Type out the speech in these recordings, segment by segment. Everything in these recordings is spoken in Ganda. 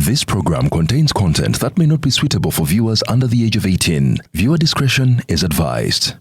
This program contains content that may not be suitable for viewers under the age of 18. Viewer discretion is advised.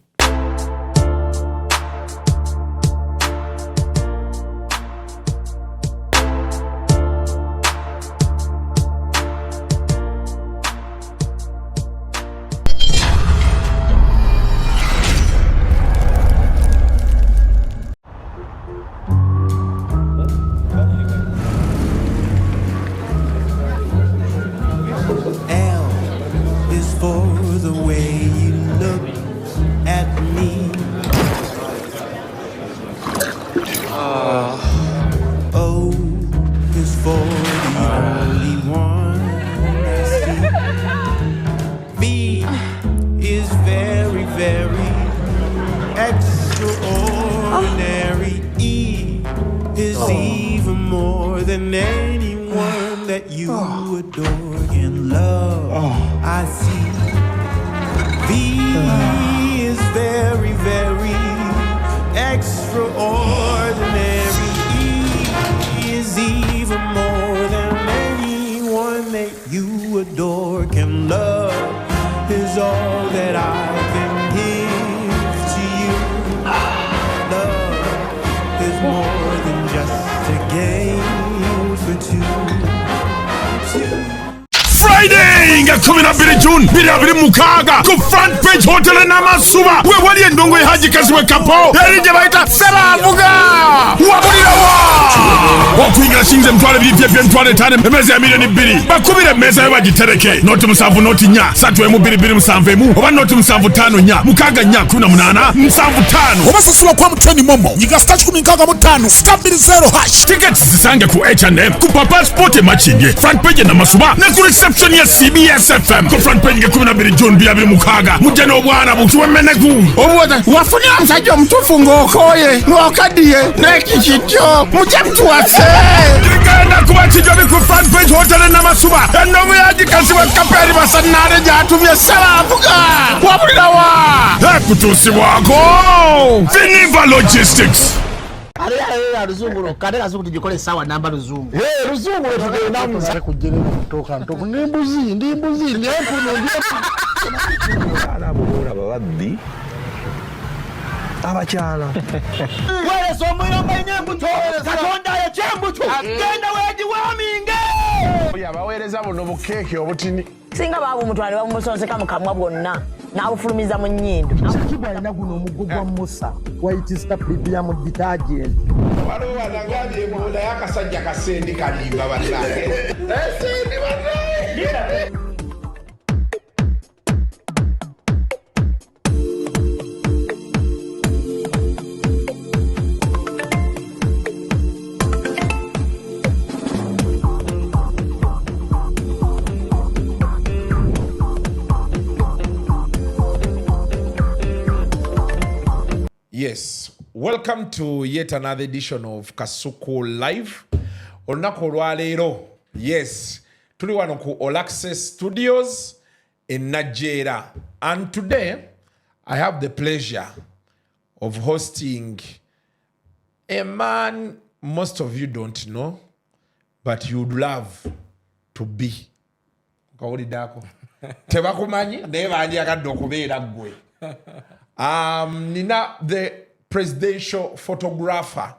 June, Biri Mukaga, ku front page hotel na masuba. We wali endongo haji kazi we kapo. Yalije baita selavuga. Wabulirawa. Wakuinga shinze mtwale bipye mtwale tane emeze ya milioni 2. Bakubire meza ya bagitereke. Noti musanvu noti nya. Satu emu 2 musanvemu. Oba noti musanvu 5 nya. Mukaga nya 18 musanvu 5. Oba sasula kwa mtweni momo. Yiga start 15 *0 hash. Tickets zisange ku H&M. Ku papa sport machinge. Front page na masuba. Na ku reception ya CBS FM. Ku front page 12 June Biri Mukaga. Mujano bwana butuwe menegu. Obuwata wafuni amsajo mtufu ngokoye. Nwakadiye. Nekishityo. Mujamtu wase. Yigenda kubatijo biku front page hotel na masuba. Endongo yaji kasi we kaperi basanare jatumye salavuga. Wabulirawa. Kutusi wako. Viniva Logistics. Ruzungu kadera zuku tujikole sawa namba ruzungu. Ruzungu wetu namu za kujere kutoka ntoku ndimbuzi ni hapo ndio ala bora babaddi abachala wale somo yamba nyambuto katonda ya chembuto genda weji waminge yabawereza buno bukeke obutini singa babu mutwale bamusonse kamukamwa bwonna nawufulumiza mu nnyindo kiba ina guno omugogwa Musa white star premium detergent waliwo wanangabi ebola yakasajja kasendi kalimba bannange esendi bannange. Yes, welcome to yet another edition of Kasuku Live. Olunaku olwaleero, yes, tuli wano ku All Access Studios in Nigeria. And today, I have the pleasure of hosting a man most of you don't know, but you'd love to be. Kawulidako. Tebakumanyi, naye bandi akadde okubeera gwe. Nina the presidential photographer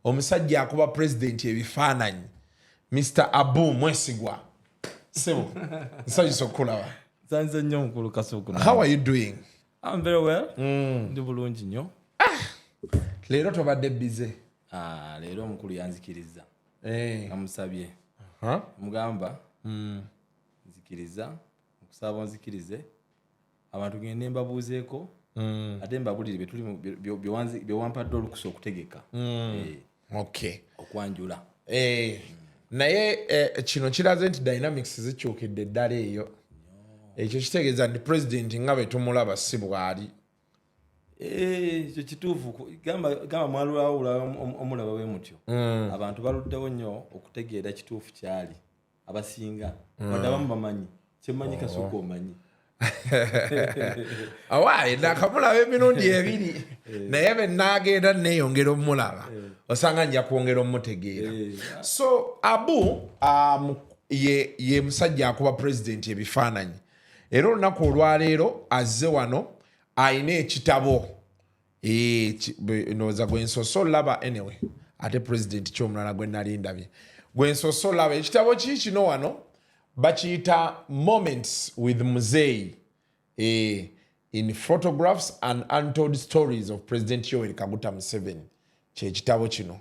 omusajja akuba president ebifananyi Mr. Abu Mwesigwa. Sebo. Nsajja sokulaba. Zanze nnyo mukulu Kasuku. How are you doing? I'm very well. Ndi bulungi nnyo. Leero tobadde busy. Leero mukulu yanzikiriza. Amusabye. Mugamba. Nzikiriza. Okusaba nzikirize. Abantu gende mbabuuzeeko. Ate mbabulire betuli byewampadde olukusa okutegeka. Okay. Okwanjula. Naye kino kiraze nti dynamics zikyukidde ddala eyo. Ekyo kitegeeza nti president nga bwe tumulaba si bwali. Ekyo kituufu. Gamba mwalulawula omulaba we mutyo. Abantu baluddewo nnyo okutegeera kituufu kyali. Abasinga. Wadde abamu bamanyi. Kyemmanyi Kasuku omanyi. Awaye nakamulaba emirundi 2 naye be nagenda neyongera omulaba osanga nja kwongera omutegeera. So Abu ye musajja akuba president ebifaananyi era olunaku olwaleero azze wano ayina ekitabo noza gwensoso olaba anyway ate president kyomulala gwe nali ndabye gwensoso olaba ekitabo kino wano bakiyita Moments with Muzeeyi in photographs and untold stories of President Yoweri Kaguta Museveni kyekitabo kino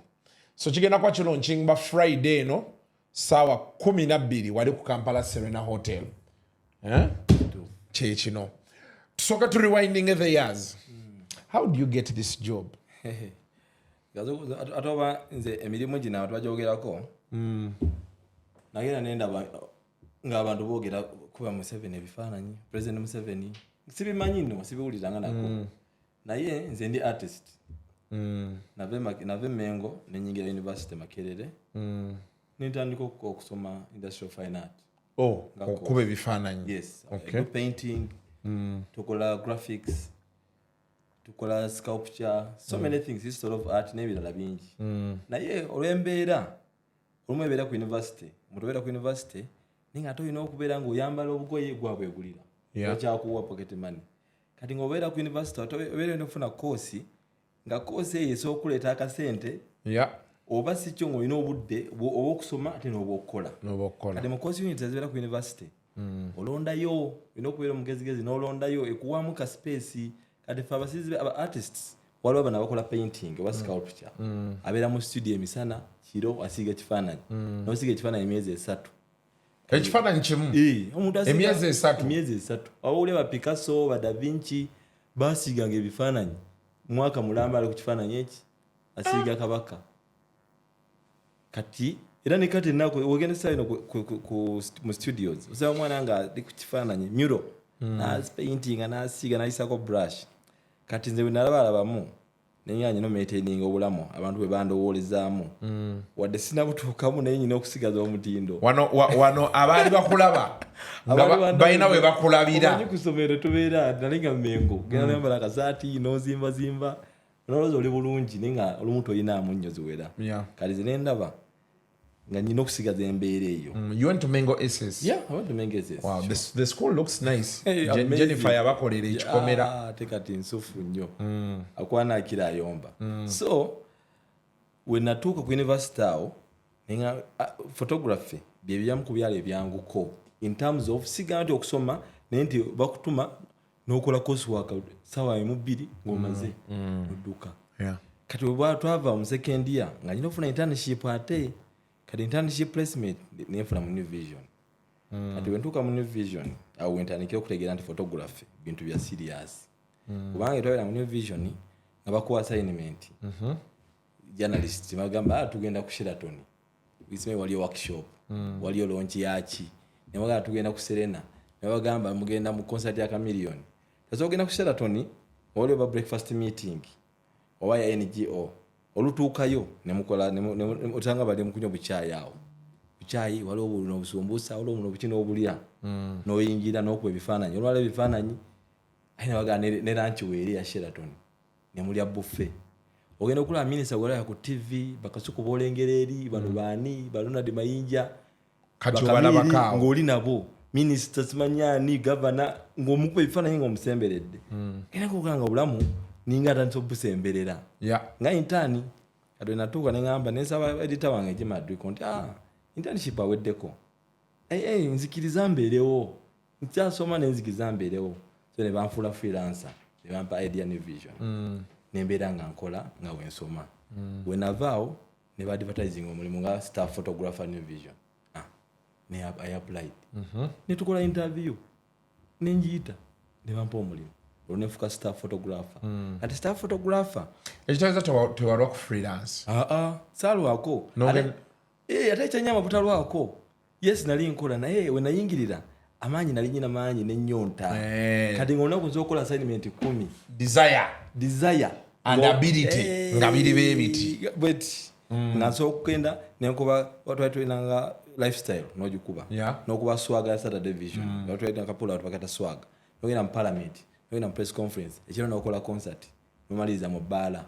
so kigenda kwa kino nkinga Friday no sawa 12 wali ku Kampala Serena Hotel kyekino tusooka to rewinding the years. How do you get this job? Atoba nze emirimu gino twajogerako nagenda nenda ng'abantu boogera kuba Museveni ebifaananyi President Museveni sibimanyi nno sibiwuliranga nako naye nze ndi artist nave Mengo nenyingira University Makerere nintandika okusoma industrial fine art kuba ebifaananyi. Yes, okay. Painting tukola graphics tukola sculpture so many things, this sort of art n'ebirala bingi naye olw'embeera olumu ebeera ku university mutobeera ku university ninga ate olina okubeera ng'oyambala obugoye gwabwegulira okyakuwa pocket money kati ng'obeera ku university obeera n'ofuna course nga course eyo esobola okuleeta akasente oba si kyo ng'olina obudde oba okusoma ate n'oba okukola kati mu course unit ezibeera ku university olondayo olina okubeera omugezigezi n'olondayo ekuwaamu ka space kati fe abasizi aba artists waliwo bano abakola painting oba sculpture abeera mu studio emisana kiro asiiga ekifaananyi n'osiiga ekifaananyi emyezi 3 ekifaananyi kimu emyezi 3 awulira ba Picasso ba Da Vinci basiiganga ebifaananyi mwaka mulamba ali ku kifaananyi eki asiiga kabaka kati era ne kati nako ogenda sayino mu studios osaba mwana nga ali ku kifaananyi mural na painting anasiiga nayisako brush kati nze nalabalabamu nenyanya no maintaining obulamu abantu bwe bandowoolezaamu wadde sinabutuukamu naye nyina okusigaza omutindo wano abaali bakulaba balina bwe bakulabira omanyi ku ssomero tubeera nalinga Mengo genda nayambala akasaati n'ozimbazimba noloza oli bulungi naye nga olumu toyinaamu nnyo ziwera kati ze nendaba nga nyina okusigaza embeera eyo. You went to Mengo SS? Yeah, I went to Mengo SS. Wow, the school looks nice. Jennifer yabakolera ekikomera ate kati nsufu nnyo akwana akira ayomba so we natuuka ku university awo nga photography bye byamu ku byalo ebyanguko in terms of siga nti okusoma naye nti bakutuma n'okola coursework sawa emu 2 ng'omaze odduka kati bwe twava mu second year nga nyina ofuna internship ate kati internship placement nefuna mu New Vision kati wentuuka mu New Vision awo wentandikira okutegeera nti photography bintu bya serious kubanga twabera mu New Vision nga bakuwa assignment journalist bagamba tugenda ku Sheraton wisime waliyo workshop waliyo launch yaki ne bagamba tugenda ku Serena ne bagamba mugenda mu concert ya Chameleon tazogenda ku Sheraton waliyo ba breakfast meeting oba ya NGO olutuukayo nemukola otanga bali mukunywa buchaayi awo buchaayi waliwo obusumbusa waliwo obukino obulya n'oyingira n'okuba ebifaananyi olwala ebifaananyi ayina baga ne lunch weeri ya Sheraton nemulya buffet ogenda okulaba minisita gwalaya ku TV bakasuku boolengera eri bano baani balonadi mayinja kati obalabakaawo ng'oli nabo minisita simanyani gavana ng'omukuba ebifaananyi ng'omusemberedde genda kuganga obulamu ninga atandise obusemberera nga intani kati natuuka neŋŋamba nensaba editor wange Jimadriko nti internship aweddeko nzikiriza mbeerewo nkyasoma nenzikiriza mbeerewo so ne banfuula freelancer ne bampa idea New Vision nembeera nga nkola nga wensoma wenavaawo ne baadvertising omulimu nga staff photographer New Vision I applied netukola interview nenjiyita ne bampa omulimu onefuka staff photographer ati staff photographer ekitaweza tewalwa ku freelance saalwako ate kyanyama butalwako yes nali nkola naye we nayingirira amaanyi nali nyina maanyi n'ennyonta kati ng'olunaku nsobola okukola assignment 10 desire and ability nga biri beebiti but nga nsobola okugenda nenkuba twali tulinanga lifestyle n'ogikuba n'okuba swaga ya Saturday Vision nga twali nakapula watu bakata swaga n'ogenda mu parliament n'ogenda mu press conference ekiro n'okola concert n'omaliriza mu bbaala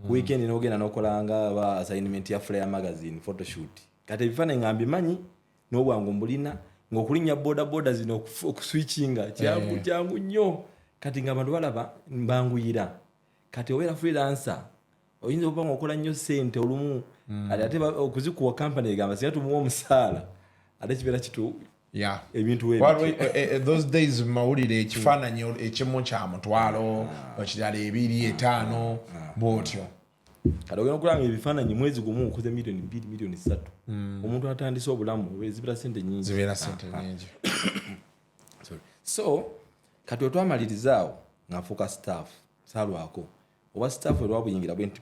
weekend n'ogenda n'okolanga ba assignment ya Flyer magazine photoshoot kati ebifaananyi nga mbimanyi n'obwangu mbulina ng'okulinnya boda zino okuswitchinga kyangu nnyo kati ng'abantu balaba mbanguyira kati obeera freelancer oyinza okuba ng'okola nnyo ssente olumu ate okuzikuwa kampani egamba singa tumuwa omusaala ate kibeera kitu ebintu those days mawulire ekifaananyi ekimu kya mutwalo ekirala 2-5 bwotyo kati ogenda okulanga ebifaananyi mwezi gumu okoze million 2 million 3 omuntu atandise obulamu zibeera ssente nyingi so kati otwamaliriza ng'afuuka staff saalwako oba staff olwabuyingira bwe nti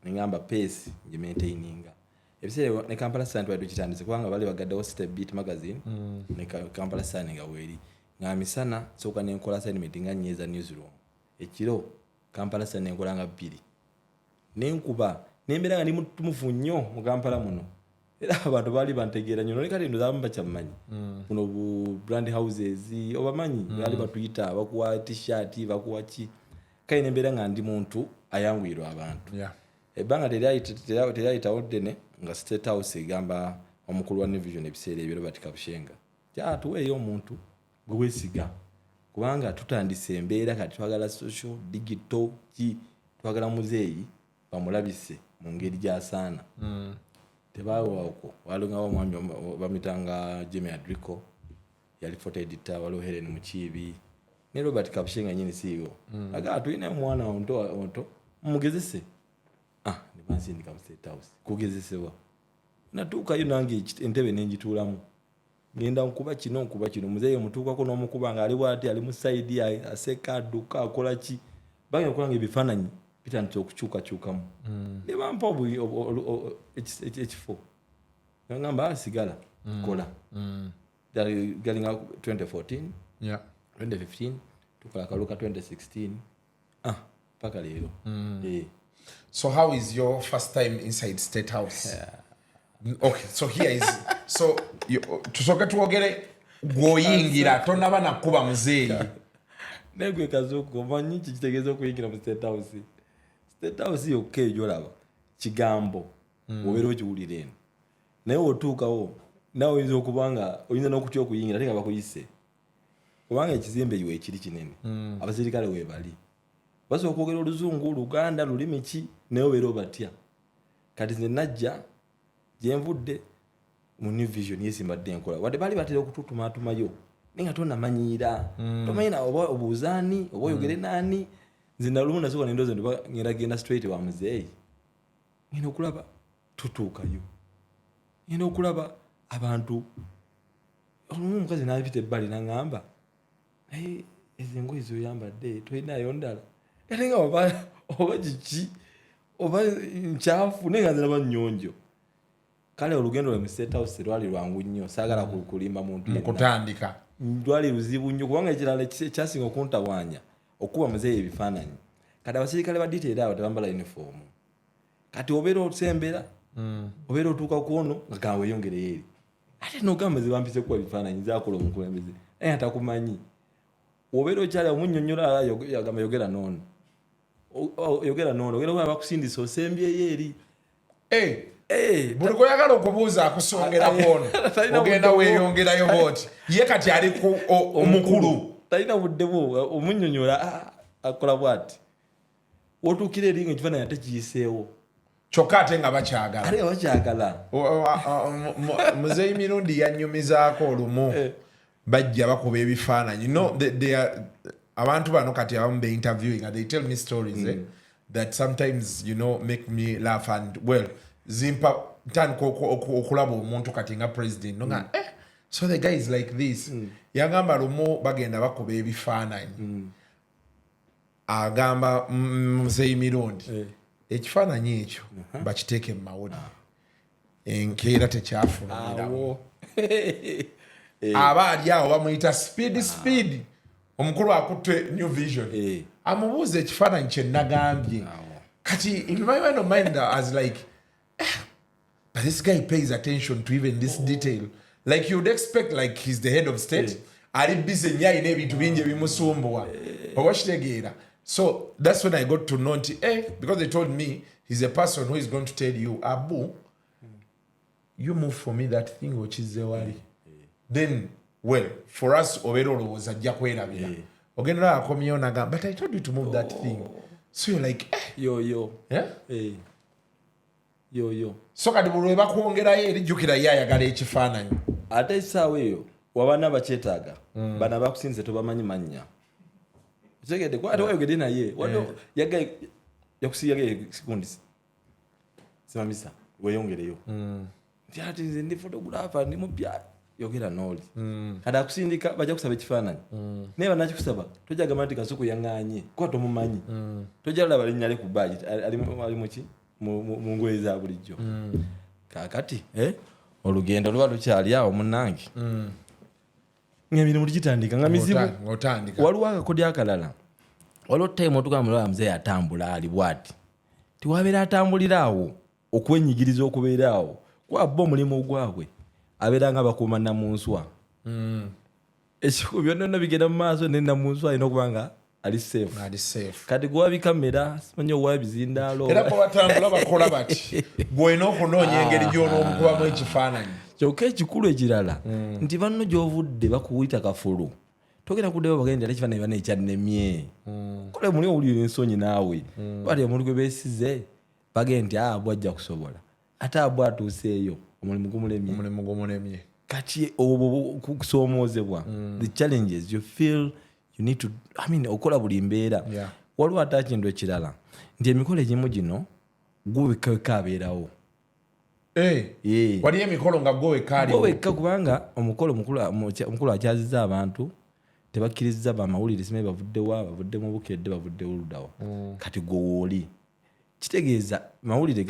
nengamba pace nge maintaininga ebiseera ne Kampala Sun twali tukitandise kubanga bali bagaddewo Step Beat magazine ne Kampala Sun nga weeri nga misana sooka nenkola assignment nga nnyeza newsroom ekiro Kampala Sun nenkola nga 2 nenkuba nembeera nga ndi mutumufu nnyo mu Kampala muno era abantu baali bantegeera nnyo ne kati ndo zabamu bakyamanyi kuno bu brand houses obamanyi baali batuyita bakuwa t-shirt bakuwa ki kale nembeera nga ndi muntu ayanguyirwa abantu ebbanga teryayitawo ddene nga State House egamba omukulu wa New Vision ebiseera ebyo Robert Kabushenga tuweeyo omuntu gwe weesiga kubanga tutandise embeera kati twagala social digital twagala muzeeyi bamulabise mu ngeri gy'asaana tebaawako walungawo omwami bamitanga Jimmy Adrico yali photo editor waliwo Helen Mukiibi ne Robert Kabushenga nyini CEO tulina omwana onto mugezese ne bansindika mu State House kugezesebwa natuukayo nange entebe n'engituulamu ngenda nkuba kino muzeeyi omutuukako n'omukuba nga ali bw'ati ali mu side aseka adduka akola ki bagenda okulanga ebifaananyi bitandise okukyukakyukamu ne bampa ekifo ngamba sigala kola galinga 2014 2015 tukola akaluka 2016 paka leero So how is your first time inside State House? Okay, so here is so tusoke tuogere gwoyingira tonaba nakuba muzeeyi negwe Kasuku omanyi kitegeeza okuyingira mu State House. State House yokka egyolaba kigambo obeera okiwulira eno naye otuukawo nawe oyinza okubanga oyinza n'okutya okuyingira ate nga bakuyise kubanga ekizimbe iwe ekiri kinene abasirikale weebali basobola okwogera Oluzungu Luganda lulimi ki naye obeera obatya kati nze najja gyenvudde mu New Vision yesimbadde enkola wadde baali batera okututumaatumayo naye nga tonnamanyiira tomanyi oba obuuzaani oba oyogere naani nze nalumu nasooka nendooza ngenda genda straight wa muzeeyi ngenda okulaba tutuukayo ngenda okulaba abantu olumu omukazi n'abipita ebbali n'aŋŋamba naye ezo engoye zoyambadde tolinayo ndala ate nga oba kiki oba nkyafu naye nga nziraba nnyonjo kale olugendo lwe mu State House lwali lwangu nnyo saagala kulimba muntu mukutandika lwali luzibu nnyo kubanga ekirala ekyasinga okuntawaanya okuba muzeeyi ebifaananyi kati abasirikale ba detail abo tebambala uniform kati obeera osembera obeera otuuka kuono nga gawe eyongere eri ate nogamba zibampise kuba ebifaananyi zakola omukulembeze naye atakumanyi obeera okyali omunnyonnyola yagamba yogera noono ogera bakusindisa osembyeyo eri buli goyagala okubuuza akusongera kwono ogenda weeyongerayo booti ye kati ali omukulu talina buddebo omunnyonnyola akola bwati wotuukira eri nga ekifaananyi ate kiyiseewo kyokka ate nga bakyagala muzeeyi mirundi yannyumizaako olumu bajja bakuba ebifaananyi abantu bano kati abamu be interviewing and they tell me stories that sometimes make me laugh and zimpa ntandika okulaba omuntu kati nga president nga so the guy is like this yagamba lumu bagenda bakuba ebifaananyi agamba muzeeyi mirundi ekifaananyi ekyo bakiteeke mu mawulire enkeera tekyafunirawo aba ali awo bamuyita speed omukulu akutte New Vision amubuuza ekifaananyi kye nagambye kati in my mind as like but this guy pays attention to even this detail like you'd expect like he's the head of state ali busy nnyo alina ebintu bingi ebimusumbuwa oba kitegeera. So that's when I got to know because they told me he's a person who is going to tell you Abu you move for me that thing okize wali then well for us obeera olowooza ajja kwerabira ogenda akomyewo nagamba but I told you to move that thing so you're like yo so kati buli bakwongerayo erijjukira ye ayagala ekifaananyi ate essaawa eyo wabana bakyetaaga bana bakusinze tobamanyi mannya tegede kwate wayogedde naye yakusiyaga sekundi simamisa weyongereyo nti ati nze ndi photographer ndi mupya yogera noli kati akusindika bajja kusaba ekifaananyi naye banakikusaba tojja gamba nti Kasuku yaŋŋaanye kuba tomumanyi tojja laba linnya lye ku baji ali muki mu ngoye za bulijjo kaakati olugendo luba lukyali awo munnange ng'emirimu tugitandika nga mizibu waliwo akakodi akalala waliwo time otugamba mulaba muzeeyi atambula ali bwati tiwabeera atambulira awo okwenyigiriza okubeera awo kwabba omulimu gwabwe abeera nga bakuuma namunswa ekikubi byonna bigenda mu maaso ne namunswa alina okuba nga ali safe kati gwewabi kamera simanyi owabi bizindaalo era bwatambula bakola bati gwolina okunoonya engeri gy'onoomukubamu ekifaananyi kyokka ekikulu ekirala nti banno gy'ovudde bakuwita kafulu togenda kuddeyo bagende ate ekifaananyi bana ekyannemye kole muli owulira ensonyi naawe bali omuli gwe beesize bagende nti bwajja kusobola ate atuuseeyo omulimu gumulemye kati obwo kusoomozebwa the challenges you feel you need to okola buli mbeera waliwo ate ekintu ekirala nti emikolo egimu gino gwewekka abeerawo waliyo emikolo nga gwewekka kubanga omukulu akyazizza abantu tebakkiriza bamawulire simanyi bavudde mu bukedde bavudde oludawa kati gwowooli kitegeeza mawulire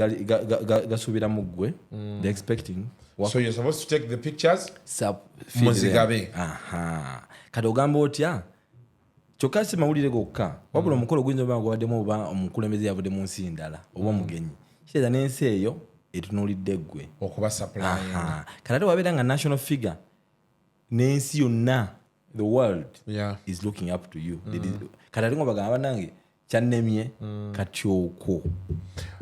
gasuubira mu ggwe they expecting so you're supposed to take the pictures muzigabe kati ogamba otya kyokka si mawulire gokka wabula omukolo guyinza oba gwabaddemu oba omukulembeze yavudde mu nsi ndala oba omugenyi kitegeeza n'ensi eyo etunuulidde ggwe okuba supply kati ate wabeera nga national figure n'ensi yonna the world is looking up to you kati ate nga bagamba bannange kyannemye kati okwo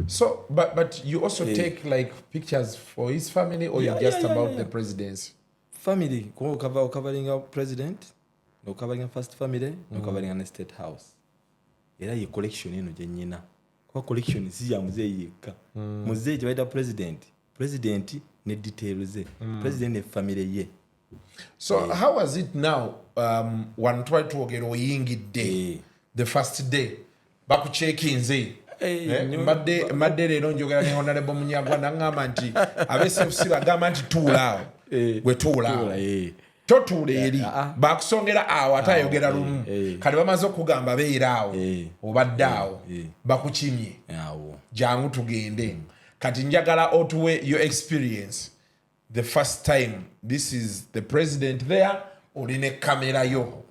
so but you also take like pictures for his family or you're just about the presidency family covering president no covering first family no covering an state house era ye collection eno gyenyina kuba collection si ya muzeeyi yekka muzeeyi kyebayita president ne details ze president ne family ye so how was it now one try to ogero oyingidde the first day bakucekinze mbadde leero njogera ne honorable Munyagwa naŋŋamba nti ab'SFC bagamba nti tuulaawo gwe tuulaawo totuula eri bakusongera awo ate ayogera lumu kati bamaze okugamba beera awo obadde awo bakukimye jangu tugende kati njagala otuwe your experience the first time this is the president there olina kamera yo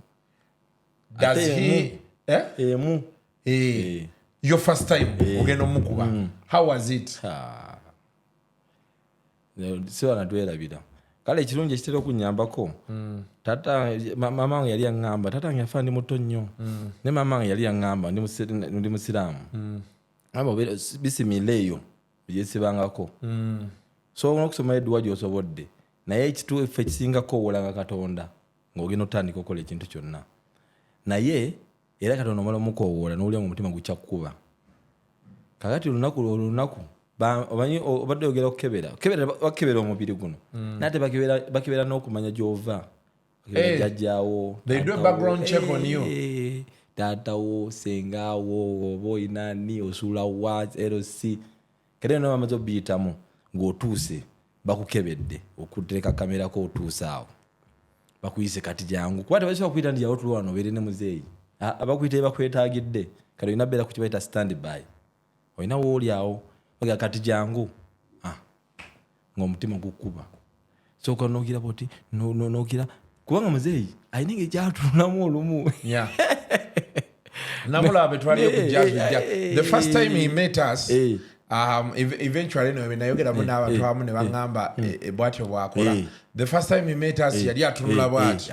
does he your first time ogenda omukuba how was it siwa natwerabira kale ekirungi ekitera okunyambako tata mama wange yali aŋŋamba tata wange yafa ndi muto nnyo ne mama wange yali aŋŋamba ndi musiraamu bisimila eyo byesibangako so olina okusoma edduwa gy'osobodde naye ekituufu ekisingako owolanga Katonda ng'ogenda otandika okukola ekintu kyonna naye era Katonda omala omukoowoola n'owulira nga omutima gukyakkuba kakati olunaku omanyi obadde oyogera okukebera omubiri guno naate bakebera n'okumanya gy'ova jjajjaawo taatawo sengaawo oba oyinaani osuula wa LC kati no bamaze obiyitamu ng'otuuse bakukebedde okutereka kamerako otuuse awo bakuyise kati jangu kuba tebasobola kuyita ndi yawo tulwa wano obeere ne muzeeyi abakuyita bakwetaagidde kati olina beera ku kibayita stand by olina wooli awo oga kati jangu ng'omutima gukkuba sooka nookira boti nookira kubanga muzeeyi alina engeri gyatulunamu olumu namulaba betwaliyo kujja the first time he met us Eventually no nayogera mu n'abantu abamu ne baŋŋamba bw'atyo bw'akola. The first time he met us yali atunula bw'ati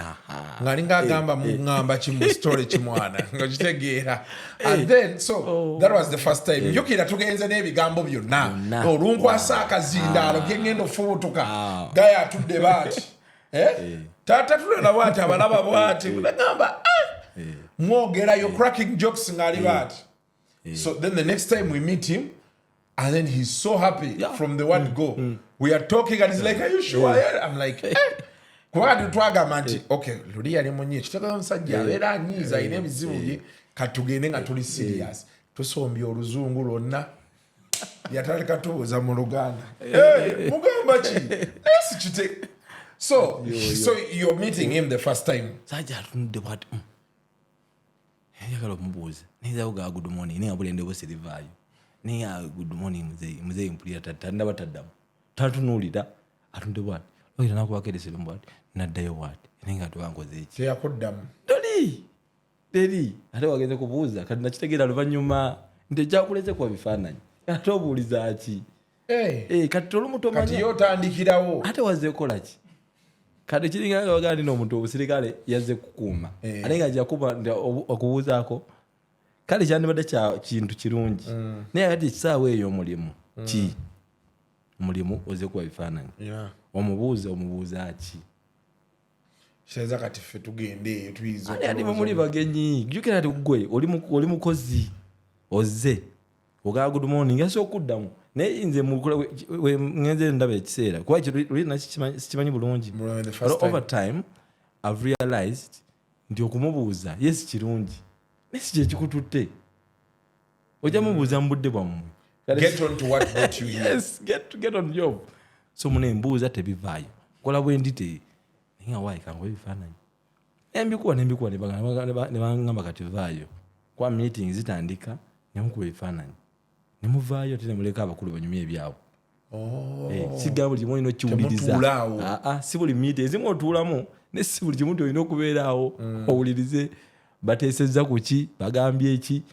nga linga agamba muŋŋamba ki mu story kimwana nga kitegeera. And then so that was the first time. Njukira tugenze n'ebigambo byonna olunkwasa akazindaalo bye ŋŋenda ofubutuka gaya atudde bw'ati taata tulala bw'ati abalaba bw'ati ngamba mwogera you're cracking jokes ng'ali bw'ati. So then the next time we meet him, and then he's so happy from the word go. We are talking and he's like, are you sure? I'm like, kwa twagamba nti okay luli yali munye kitaka omusajja abeera anyiiza ayina ebizibu bye katugende nga tuli serious tusombye oluzungu lwonna yataleka tubuuza mu Luganda mugamba ki nasi kite. So you're meeting him the first time. Sajja atunudde bwati yagala okumubuuza neza ga good morning ne abulende bo silivaayo ne good morning muzei mpulira tatandaba taddamu tatunulira atunde bwati oyina nakubakeresera bwati naddayo bwati nenga twangoze iki teyakuddamu teri ate wagenze kubuuza kati nakitegeera luvannyuma nti ekyakuleze kwa bifaananyi ate obuuliza ki kati tolumutomanya kati yotandikirawo ate wazze kola ki kati kiringa nga wagandi n'omuntu obusirikale yazze kukuuma ate nga jakuba okubuuzaako kale kyandibadde kya kintu kirungi naye kati ekisaawa eyo omulimu ki omulimu ozze kuba bifaananyi omubuuza ki kireza kati ffe tugende eyo tuyiza ati bamuli bagenyi jjukira ati gwe oli mukozi ozze ogaa good morning asobola okuddamu naye nze ngenze ndaba ekiseera kuba sikimanyi bulungi over time I've realized nti okumubuuza yes kirungi naye si kyekikututte ojja mubuuza mu budde bwammwe get on to what brought you here. Yes, get on job. So mune mbuuza tebivaayo kola bwe ndite nga wayikango ebifaananyi embikuwa ne baŋŋamba kati vaayo kwa meeting zitandika ne mukuba ebifaananyi ne muvaayo ate ne muleka abakulu banyumya ebyabo. Sigamba buli kimu olina okiwuliriza. Si buli meeting ezimu otuulamu ne si buli kimu olina okubeeraawo owulirize bateesezza ku ki bagambye eki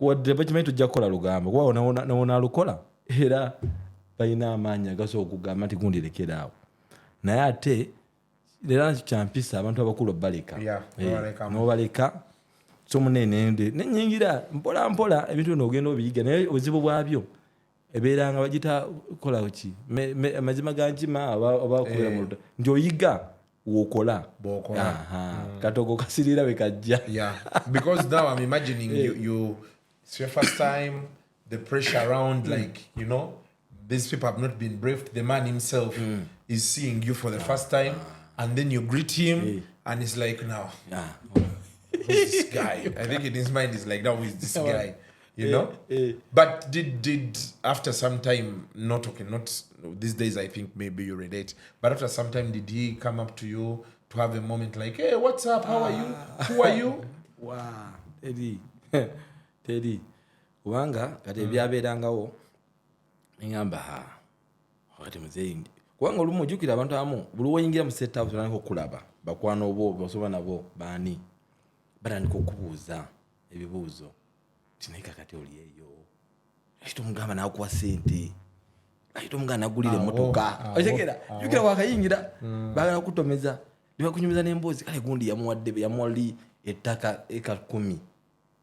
wadde bakimanyi tojja kukola lugambo kuba nawonaalukola era balina amaanyi agasobola okugamba nti gundirekeraawo naye ate era kyampisa abantu abakulu baleka nobaleka so munenende nenyingira mpola mpola ebintu bino ogenda obiyiga naye obuzibu bwabyo ebeeranga bagita kola ki amazima gankima abakolera mu nti oyiga wokola katogo kasirira bekajja. Because now I'm imagining you it's your first time, the pressure around like these people have not been briefed. The man himself is seeing you for the first time, and then you greet him, and it's like, now, who's this guy? I think in his mind is like, now who is this guy? But did after some time, not these days, I think maybe you relate, but after some time, did he come up to you to have a moment like, hey, what's up? How are you? Who are you? Wow, Teddy. Kubanga kati ebyabeerangawo ngamba wakati muzeeyindi kubanga olumu ojjukira abantu abamu buli woyingira mu set up tolabika okulaba bakwano obo basoba nabo baani batandika okubuuza ebibuuzo tineka kati oli eyo ayita omugamba n'akuwa ssente ayita omugamba n'agulira emmotoka otegera jjukira wakayingira baagala kutomeza ne bakunyumiza n'emboozi kale gundi yamuwali ettaka eka 10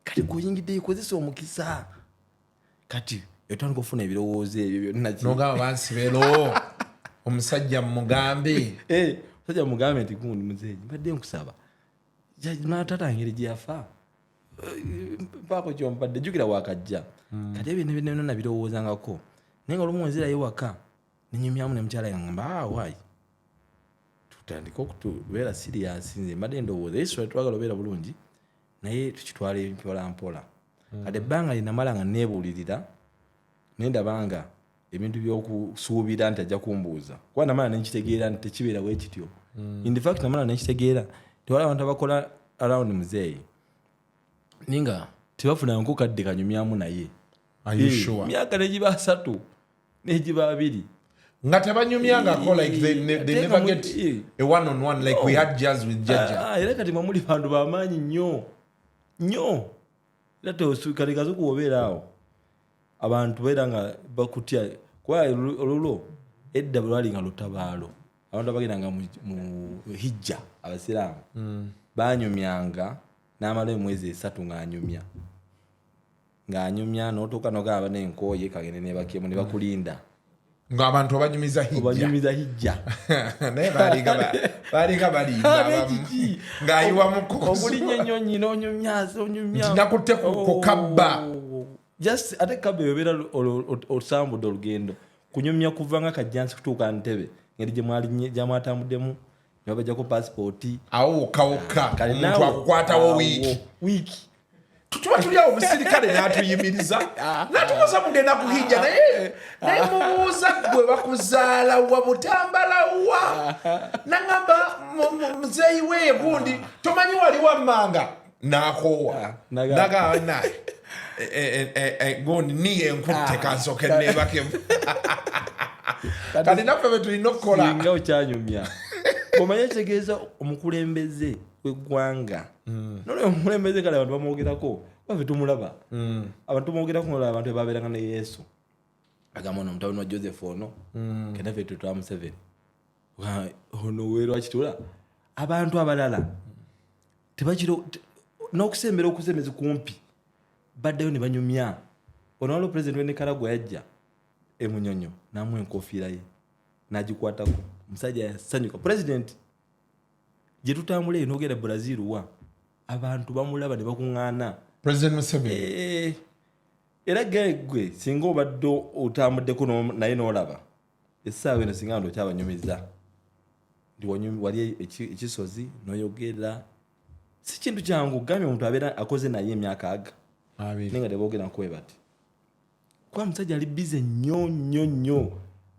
kati kuyingidde ikozesa omukisa kati etandika okufuna ebirowoozo ebyo byonna nogamba bansibero omusajja mugambe omusajja mugambe nti gundi muzeeyi mbadde nkusaba natatangeri gyeyafa mpaako kyompadde jjukira wakajja kati ebyo byonna nabirowoozangako naye nga olumu nzirayo waka nenyumyamu ne mukyala yangamba waayi tutandika okutubeera siriasi nze mbadde ndowooza yesu twagala obeera bulungi naye tukitwale mpola mpola kati ebbanga linamala nga neebuulirira nendabanga ebintu by'okusuubira nti ajja kumbuuza kuba namala nenkitegeera nti tekibeera bwe kityo in fact namala nenkitegeera tewali abantu abakola around muzeeyi ninga tebafunanko kadde kanyumyamu naye myaka negiba 3 negiba 2 nga tebanyumyangako like they never get a one-on-one like we had jazz with Jaja. Era kati mwamuli bantu bamaanyi nnyo era kati Kasuku obeera awo abantu beeranga bakutya kuba olulo edda lwali nga lutabaalo abantu abagenda mu hijja abasiraamu banyumyanga n'amala emwezi 3 ng'anyumya n'otuuka n'ogamba n'enkooye kagende nebakyemu ne bakulinda ng'abantu obanyumiza hijja naye balinga balinda ng'ayiwa mukozi obulinya ennyonyi n'onyumya nakutte ku kabba just ate kabba ebeera osambudde olugendo kunyumya kuva nga kajjansi kutuuka ntebe ngeri gyamwatambuddemu ne babajjako paasipooti awo wokka omuntu akukwatawo wiiki tuba tuli awo omusirikale n'atuyimiriza n'atubuuza mugenda kuhijja naye mubuuza gwe bakuzaala wa butambala wa naŋŋamba muzeeyi we gundi tomanyi wali wammanga n'akoowa nagamba naye gundi niye enkutte kansoke neebakemu kati naffe be tulina okukola nga okyanyumya omanye kitegeeza omukulembeze w'eggwanga nolwe omukulembeze kale abantu bamwogerako bave tumulaba abantu tumwogerako nolaba abantu ebabeeranga ne Yesu agamba ono mutabani wa Joseph ono kenaffe tutwa Museveni ono weerwakitula abantu abalala tebakiro n'okusembera okusembezi kumpi baddeyo ne banyumya ono waliwo pulezidenti w'e Nicaragua yajja emunyonyo n'amuwa enkofiira ye n'agikwatako omusajja yasanyuka pulezidenti gye tutambula n'ogenda Brazil wa abantu bamulaba ne bakuŋŋaana President Museveni era gwe singa obadde otambuddeko naye n'olaba essaawa eno singa ndo okyabanyumiza ndi wali ekisozi n'oyogera si kintu kyangu gambye omuntu abeera akoze naye emyaka naye nga teboogera nkuwe bati kuba omusajja ali bize nnyo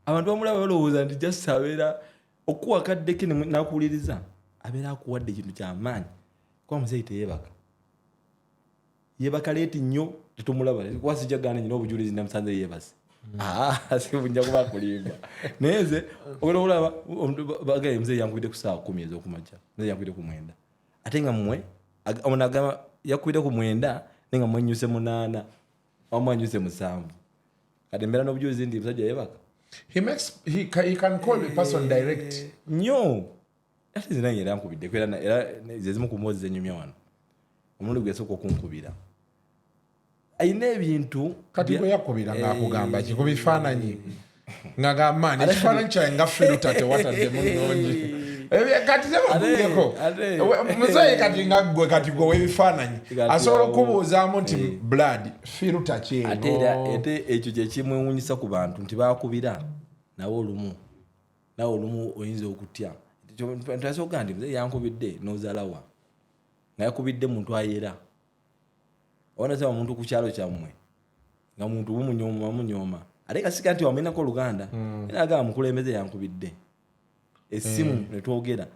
abantu bamulaba balowooza nti just abeera okuwa kaddeke n'akuwuliriza abeera akuwadde ekintu kyamaanyi kuba omusajja yeebaka leeti nnyo tetumulaba kuba sijja gana nyina obujulizi namusanze yeebase sibunja kuba akulimba naye nze ogenda okulaba bagaye omusajja yankubidde ku ssaawa 10 ez'okumakya omusajja yankubidde ku 9 ate nga mmwe omuntu agamba yakubidde ku 9 naye nga mwenyuse 8 wamwanyuse 7 kati mbeera n'obujulizi ndi omusajja yeebaka he can call the person direct nnyo ate nze nange era yankubiddeko era zezimu ku mwozi zenyumya wano omulundi gwesooka okunkubira ayina ebintu kati bwe yakubira ng'akugamba ki ku bifaananyi ng'agamba ekifaananyi kyawe nga firuta tewataddemu nnungi kati zebakuddeko muzeeyi kati nga ggwe kati gwe w'ebifaananyi asobola okubuuzaamu nti blood firuta kyeno ate ekyo kyekimwewuunyisa ku bantu nti bakubira nawe olumu oyinza okutya ntasooka nti muzeeyi yankubidde n'ozaalawa nga yakubidde muntu ayera onasaba omuntu ku kyalo kyammwe nga muntu munyooma ate kasika nti wamenako oluganda era agamba mukulembeze yankubidde essimu netwogera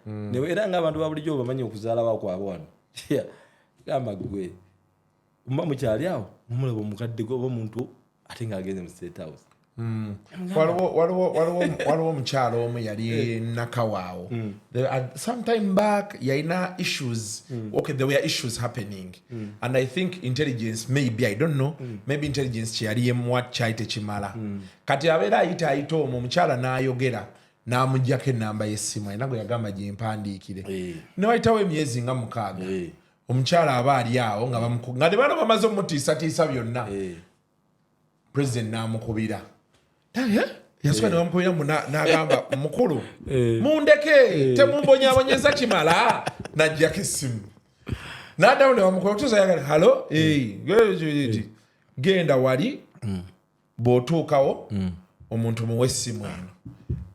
era ng'abantu babulijjo bamanyi okuzaala wakwabwe wano gamba gwe mba mukyali awo mumulaba omukadde oba omuntu ate ng'agenze mu State House waliwo omukyalo omu yali nakawaawo sometime back yalina issues there were issues happening and I think intelligence maybe I don't know maybe intelligence kyeyali yemuwa kyali tekimala kati abeera ayita omwo omukyala n'ayogera n'amugyako enamba y'essimu alina gwe yagamba gyempandiikire newayitawo emyezi nga 6 omukyala aba ali awo nga ne bano bamaze omutiisatiisa byonna president n'amukubira yasooka ne bamukubira n'agamba mukulu mundeke temumbonyabonyeza kimala n'aggyako essimu n'addamu ne bamukubira otuusa yagala halo genda wali bw'otuukawo omuntu muwe essimu eno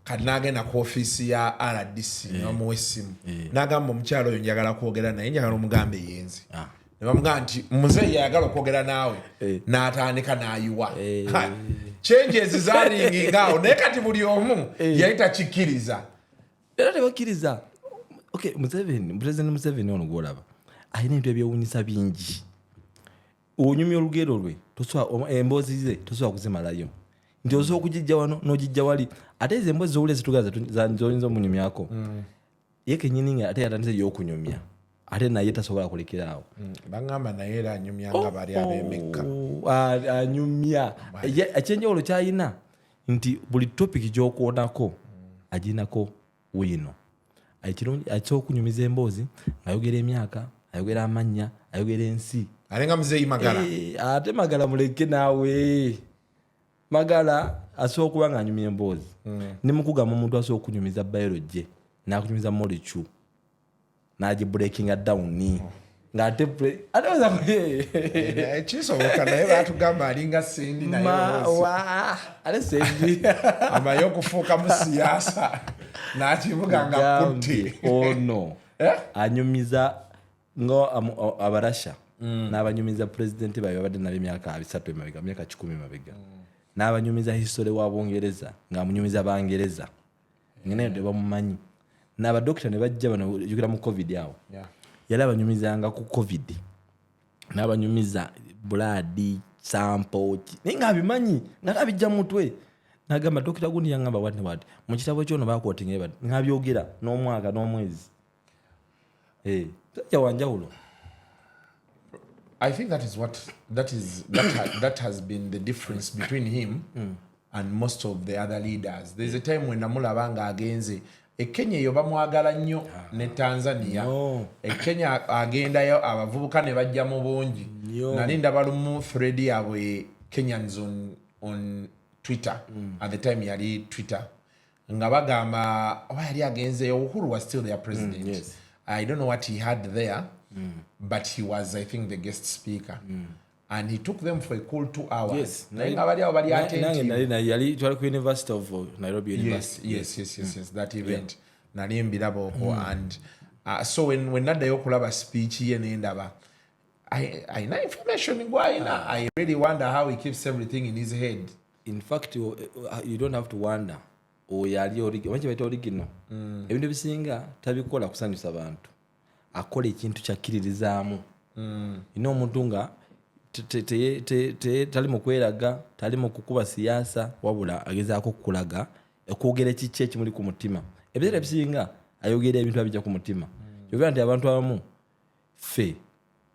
kati n'agenda ku ofiisi ya RDC n'omuwa essimu n'agamba omukyalo oyo njagala kwogera naye njagala omugambe yenzi ne bamugamba nti muzeeyi yayagala okwogera naawe n'atandika n'ayiwa changes zalinginga awo naye kati buli omu yali takikkiriza era tebakkiriza President Museveni ono gwolaba alina ebintu ebyewuunyisa bingi onyumya olugero lwe emboozi ze tosobola kuzimalayo nti osobola okugijja wano n'ogijja wali ate ezo emboozi zowulira zitugaza zoyinza omunyumyako ye kenyini nga ate yatandise y'okunyumya ate naye tasobola kulekerawo. Bangamba naye era anyumya nga bali ab'Emekka. Anyumya. Ekyenjawulo kyayina nti buli topic gy'okwonako aginako wino. Ekirungi akyo okunyumiza emboozi, ayogera emyaka, ayogera amannya, ayogera ensi. Alenga Muzeeyi Magala. Ate Magala muleke naawe. Magala asobola okuba ng'anyumya emboozi. Ne mukugamba omuntu asobola okunyumiza biology, n'akunyumiza molecule. Naji breaking down ngate kisoboka naye batugamba alinga sendi naye ale sendi amayo kufuuka mu siyaasa n'akivuga nga kutte ono anyumiza ngo abarasha n'abanyumiza president bayo badde nabo emyaka 3 emabega emyaka 10 emabega n'abanyumiza history wa Bungereza ng'amunyumiza Bangereza ngene ndo bamumanyi n'abadokita ne bajja bano yukira mu covid yawo yali abanyumizanga ku covid n'abanyumiza blood sample ninga abimanyi ngabijja mutwe nagamba dokita gundi yangamba what mu kitabo kyono bakotinga ebad ngabyogera n'omwaka n'omwezi ya wanjawulo. I think that has been the difference between him and most of the other leaders. There's a time when namulabanga agenze Kenya yo bamwagala nnyo ne Tanzania. Kenya agendayo abavubuka ne bajja mu bungi. Nali ndabalumu thread yabwe Kenyans on Twitter at the time yali Twitter. Nga bagamba yali agenze Uhuru was still their president. Yes. I don't know what he had there, but he was, I think, the guest speaker. And he took them for a cool 2 hours. Yes. Yali to University of Nairobi University. Yes. That event. Nali mbiraboko and so when naddayo okulaba speech ye nendaba I know information ngwaina. I really wonder how he keeps everything in his head. In fact, you don't have to wonder. Yali original. Ebintu bisinga tabikola kusanyusa abantu. Akola ekintu kyakiririzaamu. Ino omuntu nga tali mu kweraga, tali mu kukuba siyaasa, wabula agezaako okulaga okwogera kiki ekimuli ku mutima. Ebiseera bisinga ayogera ebintu abijja ku mutima. Yogera nti abantu abamu ffe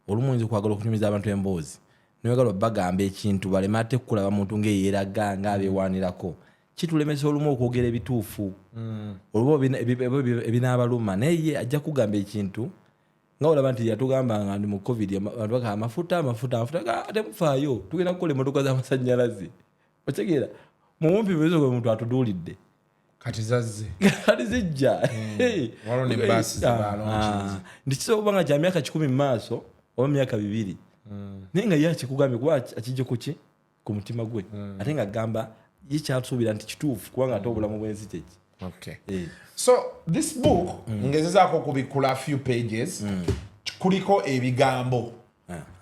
olumu oyinza okwagala okunyumiza abantu emboozi noyagala bagamba ekintu baleme ate kulaba muntu ng'eyeeraga ng'abeewaanirako. Kitulemesa olumu okwogera ebituufu. Olumu ebinaabaluma naye ye ajja kugamba ekintu nga olaba nti yatugamba nga ndi mu covid abantu baka amafuta ate mufaayo tugenda kukola emmotoka z'amasannyalaze. Otegeera mumumpi bezo gwe muntu atuduulidde kati zazze kati zijja waliwo ne baasi zibalonkiza ndi kisobola kuba nga kya myaka 10 mu maaso oba myaka 2 naye nga ye akikugambye kuba akijja kuki ku mutima gwe ate nga agamba ye kyasuubira nti kituufu kubanga ate obulamu bw'ensi kyeki. Okay. So this book ngezezaako kubikula a few pages kuliko ebigambo.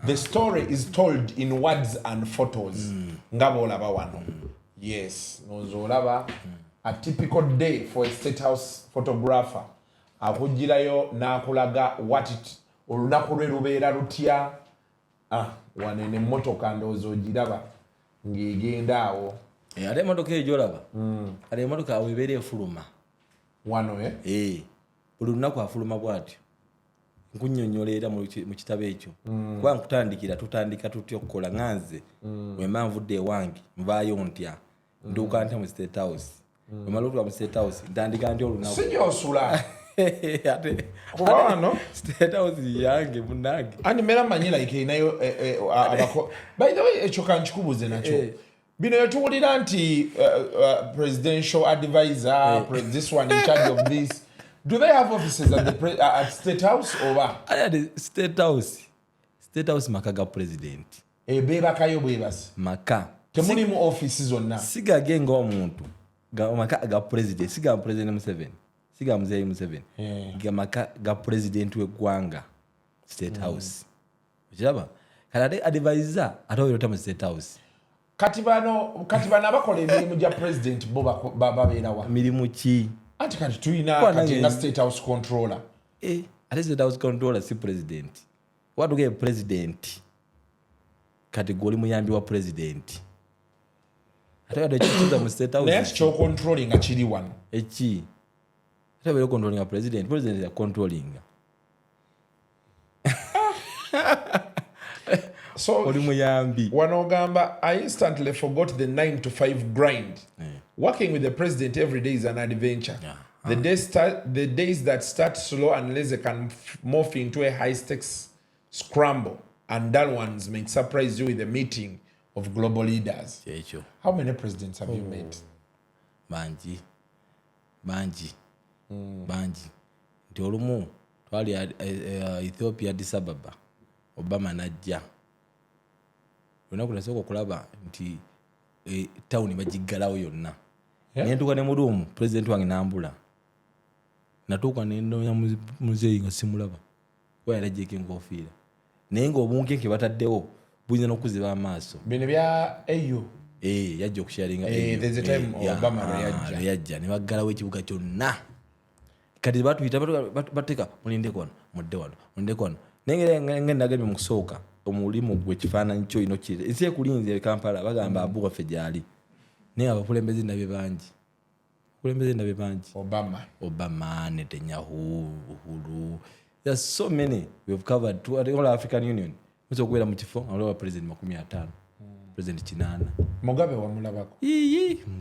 The story is told in words and photos. Ngabo olaba wano. Yes, nonzo olaba a typical day for a state house photographer. Akugirayo n'akulaga what it olunaku lwe lubeera lutya. Wanene emmotoka ndowooza ogiraba ng'egenda awo. Ate emmotoka eyo gy'olaba ate emmotoka awo ebeera efuluma wano buli lunaku afuluma bw'atyo. Nkunnyonnyola era mu kitabo ekyo kuba nkutandikira tutandika tutya okukola nganze wemba nvudde ewange nvaayo ntya nduuka ntya mu state house wemala otuuka mu state house ntandika ntya olunaku sigyosula ate kuba wano state house yange munnange ani mera manyi like inayo abako by the way ekyo kankikubuze nakyo bino yetuwulira nti presidential advisor this one in charge of this. Do they have offices at State House or what? At the State House maka ga president. Bebakayo bwebasi. Maka. Temuli mu offices zonna. Siga genga omuntu. Maka ga president. Siga president Museveni. Siga Muzeeyi Museveni. Ga maka ga president w'eggwanga. State House. Ojaba. Kale advisor atawirota mu State House. Kati bano abakola emirimu gya president bo babeera wa. Mirimu ki? Ati kati tuyina kati nga State House controller. Ate State House controller si president. Watuge president. Kati goli muyambi wa president. Ate wadde kituza mu State House. Naye kyo controlling nga kiri wano. Eki. Ate wabere controlling president. President ya controlling. So oli muyambi wanogamba I instantly forgot the 9 to 5 grind. Working with the president every day is an adventure. The days that start slow and lazy can morph into a high stakes scramble, and dull ones may surprise you with a meeting of global leaders. How many presidents have you met? Banji nti olumu twali Ethiopia Addis Ababa Obama najja lunaku nasooka okulaba nti tawuni bagiggalawo yonna nentuuka ne muruumu president wange nambula natuuka nenoonya muzeeyi nga simulaba kuba yalajjeko enkofiira naye ng'obunkenke bataddewo buyinza n'okuziba amaaso bino bya AU yajja okusharinga there's a time Obama yajja ne baggalawo ekibuga kyonna kati batuyita bateeka mulinde kono mudde wano mulinde kono naye nagambye mu kusooka omulimu gwe kifaananyi kyo ino kiri ensi ekulinze e Kampala bagamba abu waffe gyali naye abakulembeze ndabye bangi Obama Netanyahu Uhuru. There's so many we've covered to the African Union. Muso kwera mu kifo alowa president 50 president Kinana Mugabe wamulabako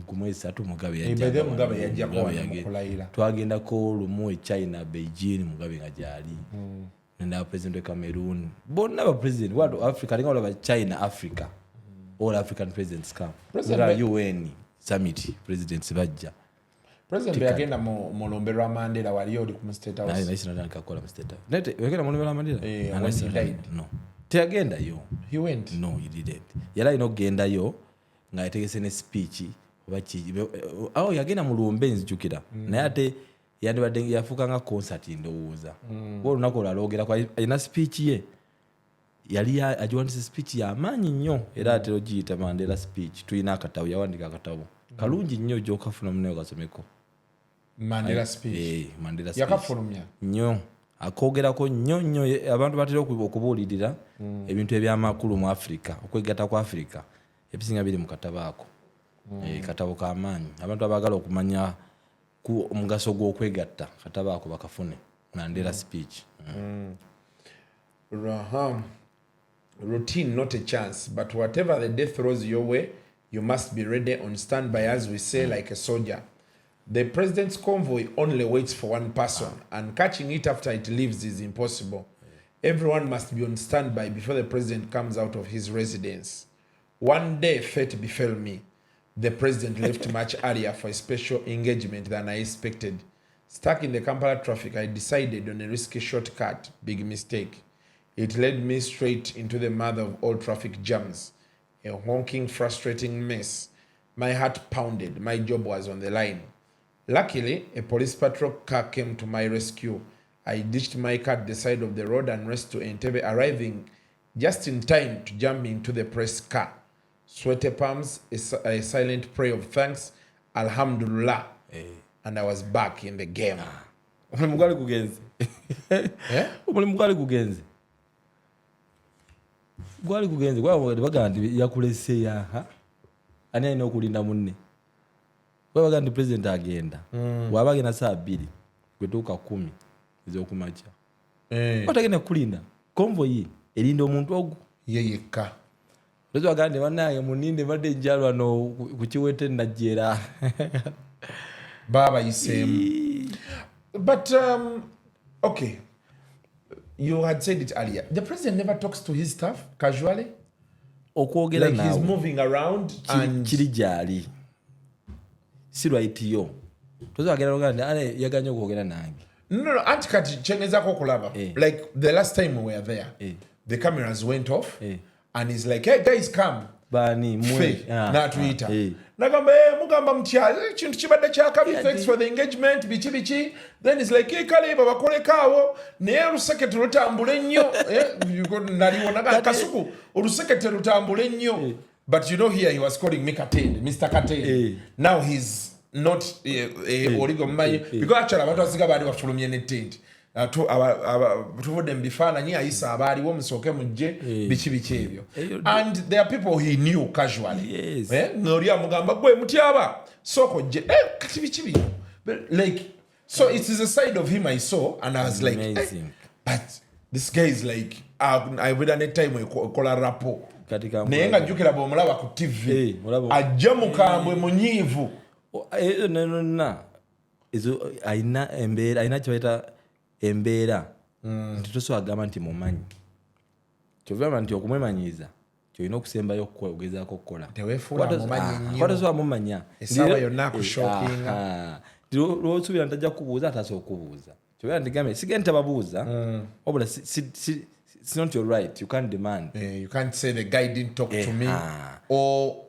kumwezi 3 Mugabe yajja Mugabe yajja kwa kulaira twagenda ko lumu China Beijing Mugabe ngajali nenda president wa Cameroon bonna ba president watu Africa linga wala China Africa all African presidents come president UN summit presidents bajja president yagenda mu Lombero Mandela wali oli ku state house naye sinataka kakola mu state house nete yagenda mu Lombero Mandela no teagenda yo he went no he didn't yala ino genda yo nga yategese ne speech obachi yagenda mu Lumbe nzijukira naye ate yandibadde yafuka nga concert ndowooza bo lunako lwalogera kwa ina speech ye yali ajiwandise speech ya amaanyi nnyo era atero giyita Mandela speech tuyina akatabo yawandika akatabo kalungi nnyo gyokafuna muneyo kasomeko Mandela speech Mandela speech yakafulumya nnyo akogerako nnyo abantu batera okubuulirira ebintu ebyamakulu mu Africa okwegatta kwa Africa ebisinga biri mu katabo ako katabo k'amaanyi abantu abagala okumanya ku omugaso gw'okwegatta katabo ako bakafune Mandela speech routine not a chance, but whatever the day throws your way you must be ready on standby, as we say, like a soldier. The president's convoy only waits for one person, and catching it after it leaves is impossible. Everyone must be on standby before the president comes out of his residence. One day, fate befell me. The president left much earlier for a special engagement than I expected. Stuck in the Kampala traffic, I decided on a risky shortcut. Big mistake. It led me straight into the mother of all traffic jams. A honking, frustrating mess. My heart pounded. My job was on the line. Luckily, a police patrol car came to my rescue. I ditched my car at the side of the road and raced to Entebbe, arriving just in time to jump into the press car. Sweaty palms, a silent prayer of thanks, Alhamdulillah. And I was back in the game. Omulimu kugenze. Omulimu kugenze. Gwali kugenze gwa bagandi yakulese yaha ani alina okulinda munne gwa bagandi president agenda wabagenda saa 2 gwetuuka 10 ez'okumakya watagenda kulinda convoy erinda omuntu ogwo ye yekka lezo agandi banaye muninde badde njalwa no kukiwete najjera baba yisem. But okay, you had said it earlier. The president never talks to his staff casually. Okwogera like he's moving around and kiri jali. Si right yo. Tozo agera ngande ale yaganya okwogera nange. No, antikati chengeza ko kulaba. Like the last time we were there, the cameras went off and he's like, "Hey guys, come." Bani mwe na Twitter. Nagamba mugamba mtya kintu kibadde kya kabi, thanks for the engagement bichi. Then he's like, "Hey kale baba kole kawo ne olusekete lutambule nnyo." Naliwo naga Kasuku olusekete lutambule nnyo. But you know here he was calling me Katende, Mr. Katende. Now he's not oligo mmanyi because actually abantu asiga bali bafulumye ne tent. Tuvudde mu bifananyi ayisa abaaliwo musooke mujje biki ebyo. And there are people he knew casually. N'oli amugamba gwe mutyaba soko jje kati biki like so it is a side of him I saw and I was like but this guy is like avera ne time ekola rapo naye nga jjukira bw'omulaba ku TV ajja mukambwe munyiivu ezo ayina kyebayita embeera nti tosobola agamba nti mumanyi kyovugamba nti okumwemanyiiza kyolina okusembayo okugezaako okukola tosobola mumanya essaawa yonna akushokinga lwosuubira ntajja kukubuuza atasobola okubuuza kyovugamba nti gambe sigende tababuuza wabula it's not your right. You can't demand. You can't say the guy didn't talk to me. Or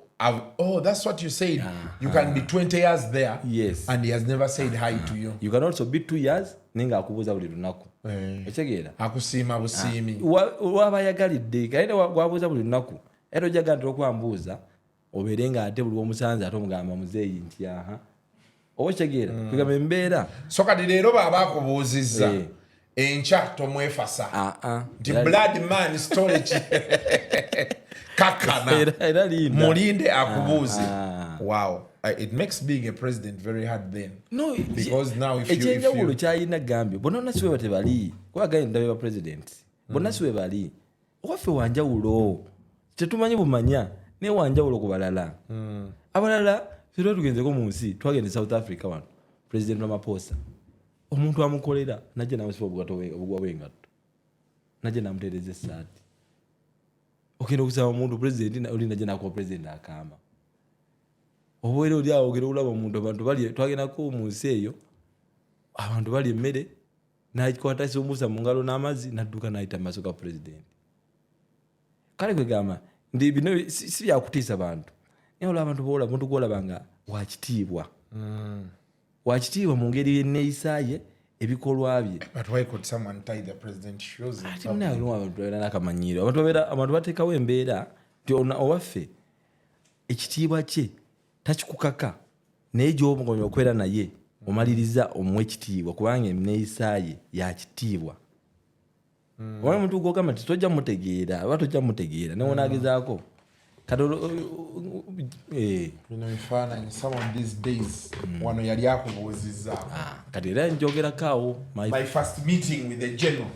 that's what you said. You can be 20 years there. Yes. And he has never said hi to you. You can also be 2 years. Ninga akubuza buli lunaku. Ekyegera. Akusiima busiimi. Waba yagalidde. Kaine wabuza buli lunaku. Era ojaga ntira okwambuuza. Obeerenga ate buli omusanze ate omugamba muzeeyi nti aha. Okyegera. Kugamba embeera. So kati leero baba akubuuzizza. Encha tomwefasa nti blood man storage kakana mulinde akubuuze. Wow, it makes being a president very hard then. No, because now if you kyayina gambye bonna nasiwe batebali kwaganye ndabe ba president bonna siwe bali waffe wanjawulo tetumanyi bumanya ne wanjawulo ku balala abalala firo tugenzeko mu nsi twagende South Africa wano president Ramaphosa omuntu amukolera najje namusiba obugwa bw'engatto najje namuteereza essaati okenda okusaba omuntu president oli najje nakuwa president akama obwere oli awo ogera olaba omuntu abantu bali twagendako mu nsi eyo abantu bali emmere nakikwata ekyomusa mu ngalo n'amazzi nadduka n'ayita mu maaso ga president kale kwegamba ndi bino si byakutiisa bantu naye olaba abantu boolaba omuntu gwolaba nga wakitiibwa mu ngeri y'enneeyisa ye ebikolwa bye. But why could someone tie the president shoes? Abantu bateekawo embeera nti owaffe ekitiibwa kye takikukaka naye gy'omugonya okwera naye omaliriza omuwa ekitiibwa kubanga enneeyisa ye yakitiibwa. Wali omuntu gw'ogamba nti tojja mutegeera oba tojja mutegeera naye onaagezaako bifananyi some of these days wano yali akubuuzizza kati era njogerako my first meeting with the general.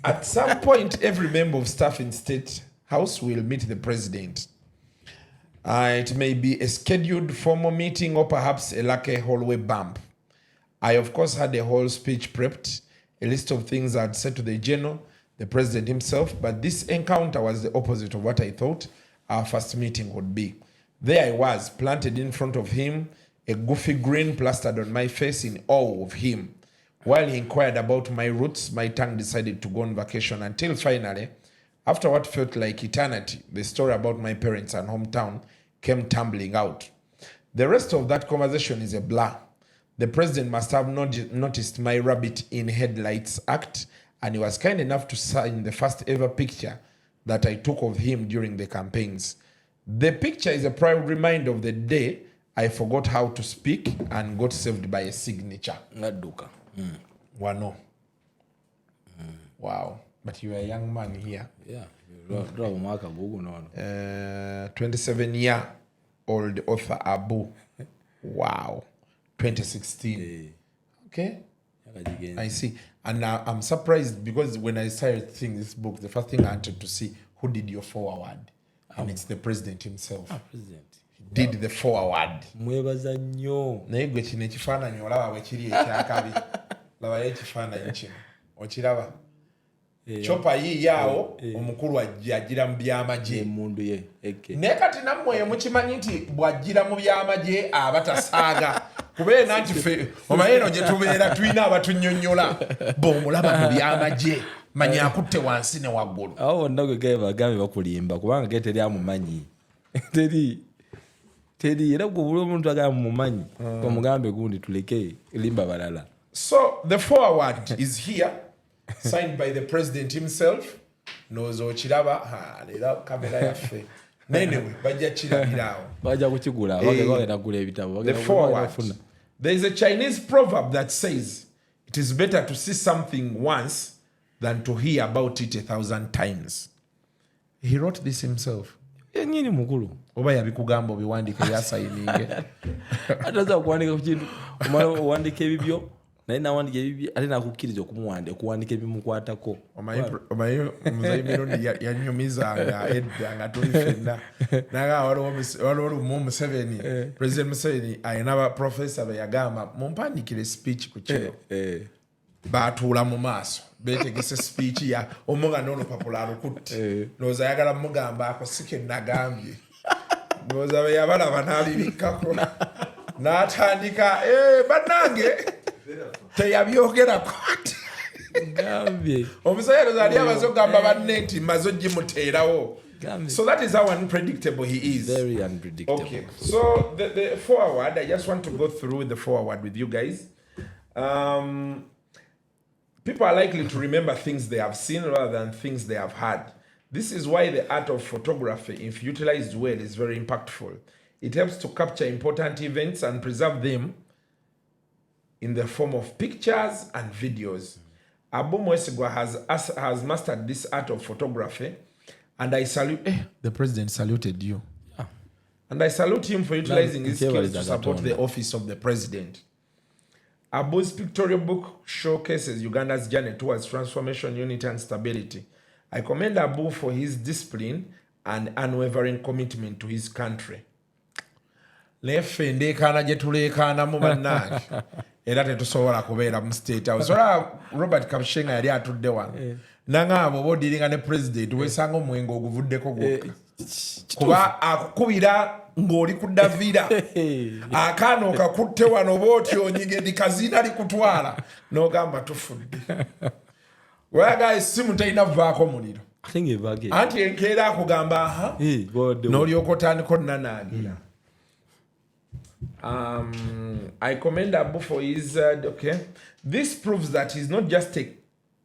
At some point every member of staff in State House will meet the president. It may be a scheduled formal meeting or perhaps a lucky hallway bump. I of course had a whole speech prepped, a list of things I'd said to the general, the president himself, but this encounter was the opposite of what I thought our first meeting would be. There I was, planted in front of him, a goofy grin plastered on my face in awe of him. While he inquired about my roots, my tongue decided to go on vacation until finally, after what felt like eternity, the story about my parents and hometown came tumbling out. The rest of that conversation is a blur. The president must have noticed my rabbit in headlights act, and he was kind enough to sign the first ever picture that I took of him during the campaigns. The picture is a proud reminder of the day I forgot how to speak and got saved by a signature. Ngaduka. Wano. Wow. But you are a young man here. Yeah. 27-year-old author Abu. Wow. 2016. Okay. I see. And I'm surprised because when I started seeing this book, the first thing I wanted to see, who did your foreword? And it's the president himself. President. He did the foreword. Mwebaza nnyo. Naye gwe kino ekifaananyi olaba bwe kiri ekyakabi. Laba ekifaananyi kino. Okiraba? Chopa yaawo omukulu ajjira mu byamagye. Emundu ye. Naye kati nammwe mukimanyi nti bw'ajjira mu byamagye abatasaaga. Kubeera nti ffe omayeno gye tubeera tulina abatunnyonnyola bw'omulaba mu byamagye manya akutte wansi ne waggulu. Awo bonna gwe gaye bagambe bakulimba kubanga ge teri amumanyi. Teri era gwe buli omuntu agamba mumumanyi omugambe gundi tuleke limba balala. So the foreword is here, signed by the president himself. Nozo kiraba leero kamera yaffe. Anyway, bajja kirabiraawo. Bajja kukigula bagenda kugula ebitabo. The foreword. There is a Chinese proverb that says, it is better to see something once than to hear about it 1,000 times. He wrote this himself. Nyini mukulu. Oba yabikugamba obiwandike yasayininge. Ataza okuwandika ku kintu omala owandiika ebibyo naye nawandika ebibye ate nakukkiriza okuwandika ebimukwatako. Omanyi Muzeeyi Mirundi yanyumizanga edda nga tuli ffenna naga waliwo Museveni President Museveni ayina abaprofesa be yagamba mumpandikire speech ku kino baatuula mu maaso beetegese speech ya omuga n'olupapula alukutte nooza ayagala mugamba ako si ke nagambye nooza be yabalaba n'alibikkako n'atandika bannange teyabyogerako omusajja ali amaze okugamba banne nti maze ogimuteerawo. So that is how unpredictable he is. Very unpredictable. Okay, so the forward, I just want to go through the forward with you guys. People are likely to remember things they have seen rather than things they have heard. This is why the art of photography, if utilized well, is very impactful. It helps to capture important events and preserve them in the form of pictures and videos. Abu Mwesigwa has mastered this art of photography, and I salute... the president saluted you. Yeah. And I salute him for utilizing his skills to support the office of the president. Abu's pictorial book showcases Uganda's journey towards transformation, unity, and stability. I commend Abu for his discipline and unwavering commitment to his country. Leffe ndeekaana gye tuleekaanamu bannange era tetusobola kubeera mu state house. Robert Kapshenga yali atudde wano nang'abo oba odiringa ne president weesanga omwenge oguvuddeko gwokka kuba akukubira ng'oli ku Davira akaana okakutte wano oba otyo onyigedi kazina likutwala n'ogamba tufudde wayaga essimu talina vaako muliro anti enkeera akugamba n'olyoka otandika onnanaagira. I commend Abu for his okay. This proves that he's not just a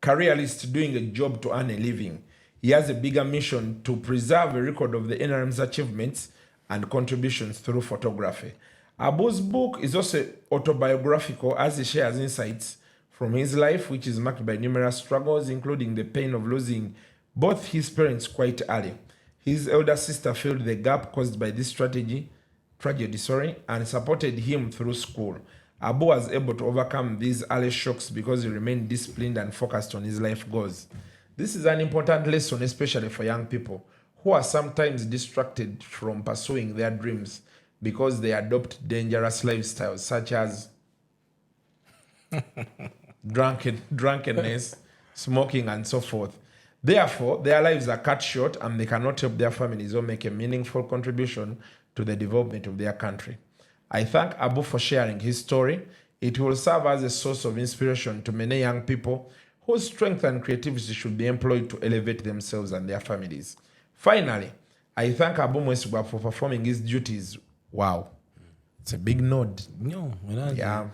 careerist doing a job to earn a living. He has a bigger mission to preserve a record of the NRM's achievements and contributions through photography. Abu's book is also autobiographical as he shares insights from his life, which is marked by numerous struggles, including the pain of losing both his parents quite early. His elder sister filled the gap caused by this tragedy, and supported him through school. Abu was able to overcome these early shocks because he remained disciplined and focused on his life goals. This is an important lesson, especially for young people who are sometimes distracted from pursuing their dreams because they adopt dangerous lifestyles such as drunkenness, smoking, and so forth. Therefore, their lives are cut short and they cannot help their families or make a meaningful contribution to the development of their country. I thank Abu for sharing his story. It will serve as a source of inspiration to many young people whose strength and creativity should be employed to elevate themselves and their families. Finally, I thank Abu Mwesigwa for performing his duties. Wow. It's a big nod. Yeah.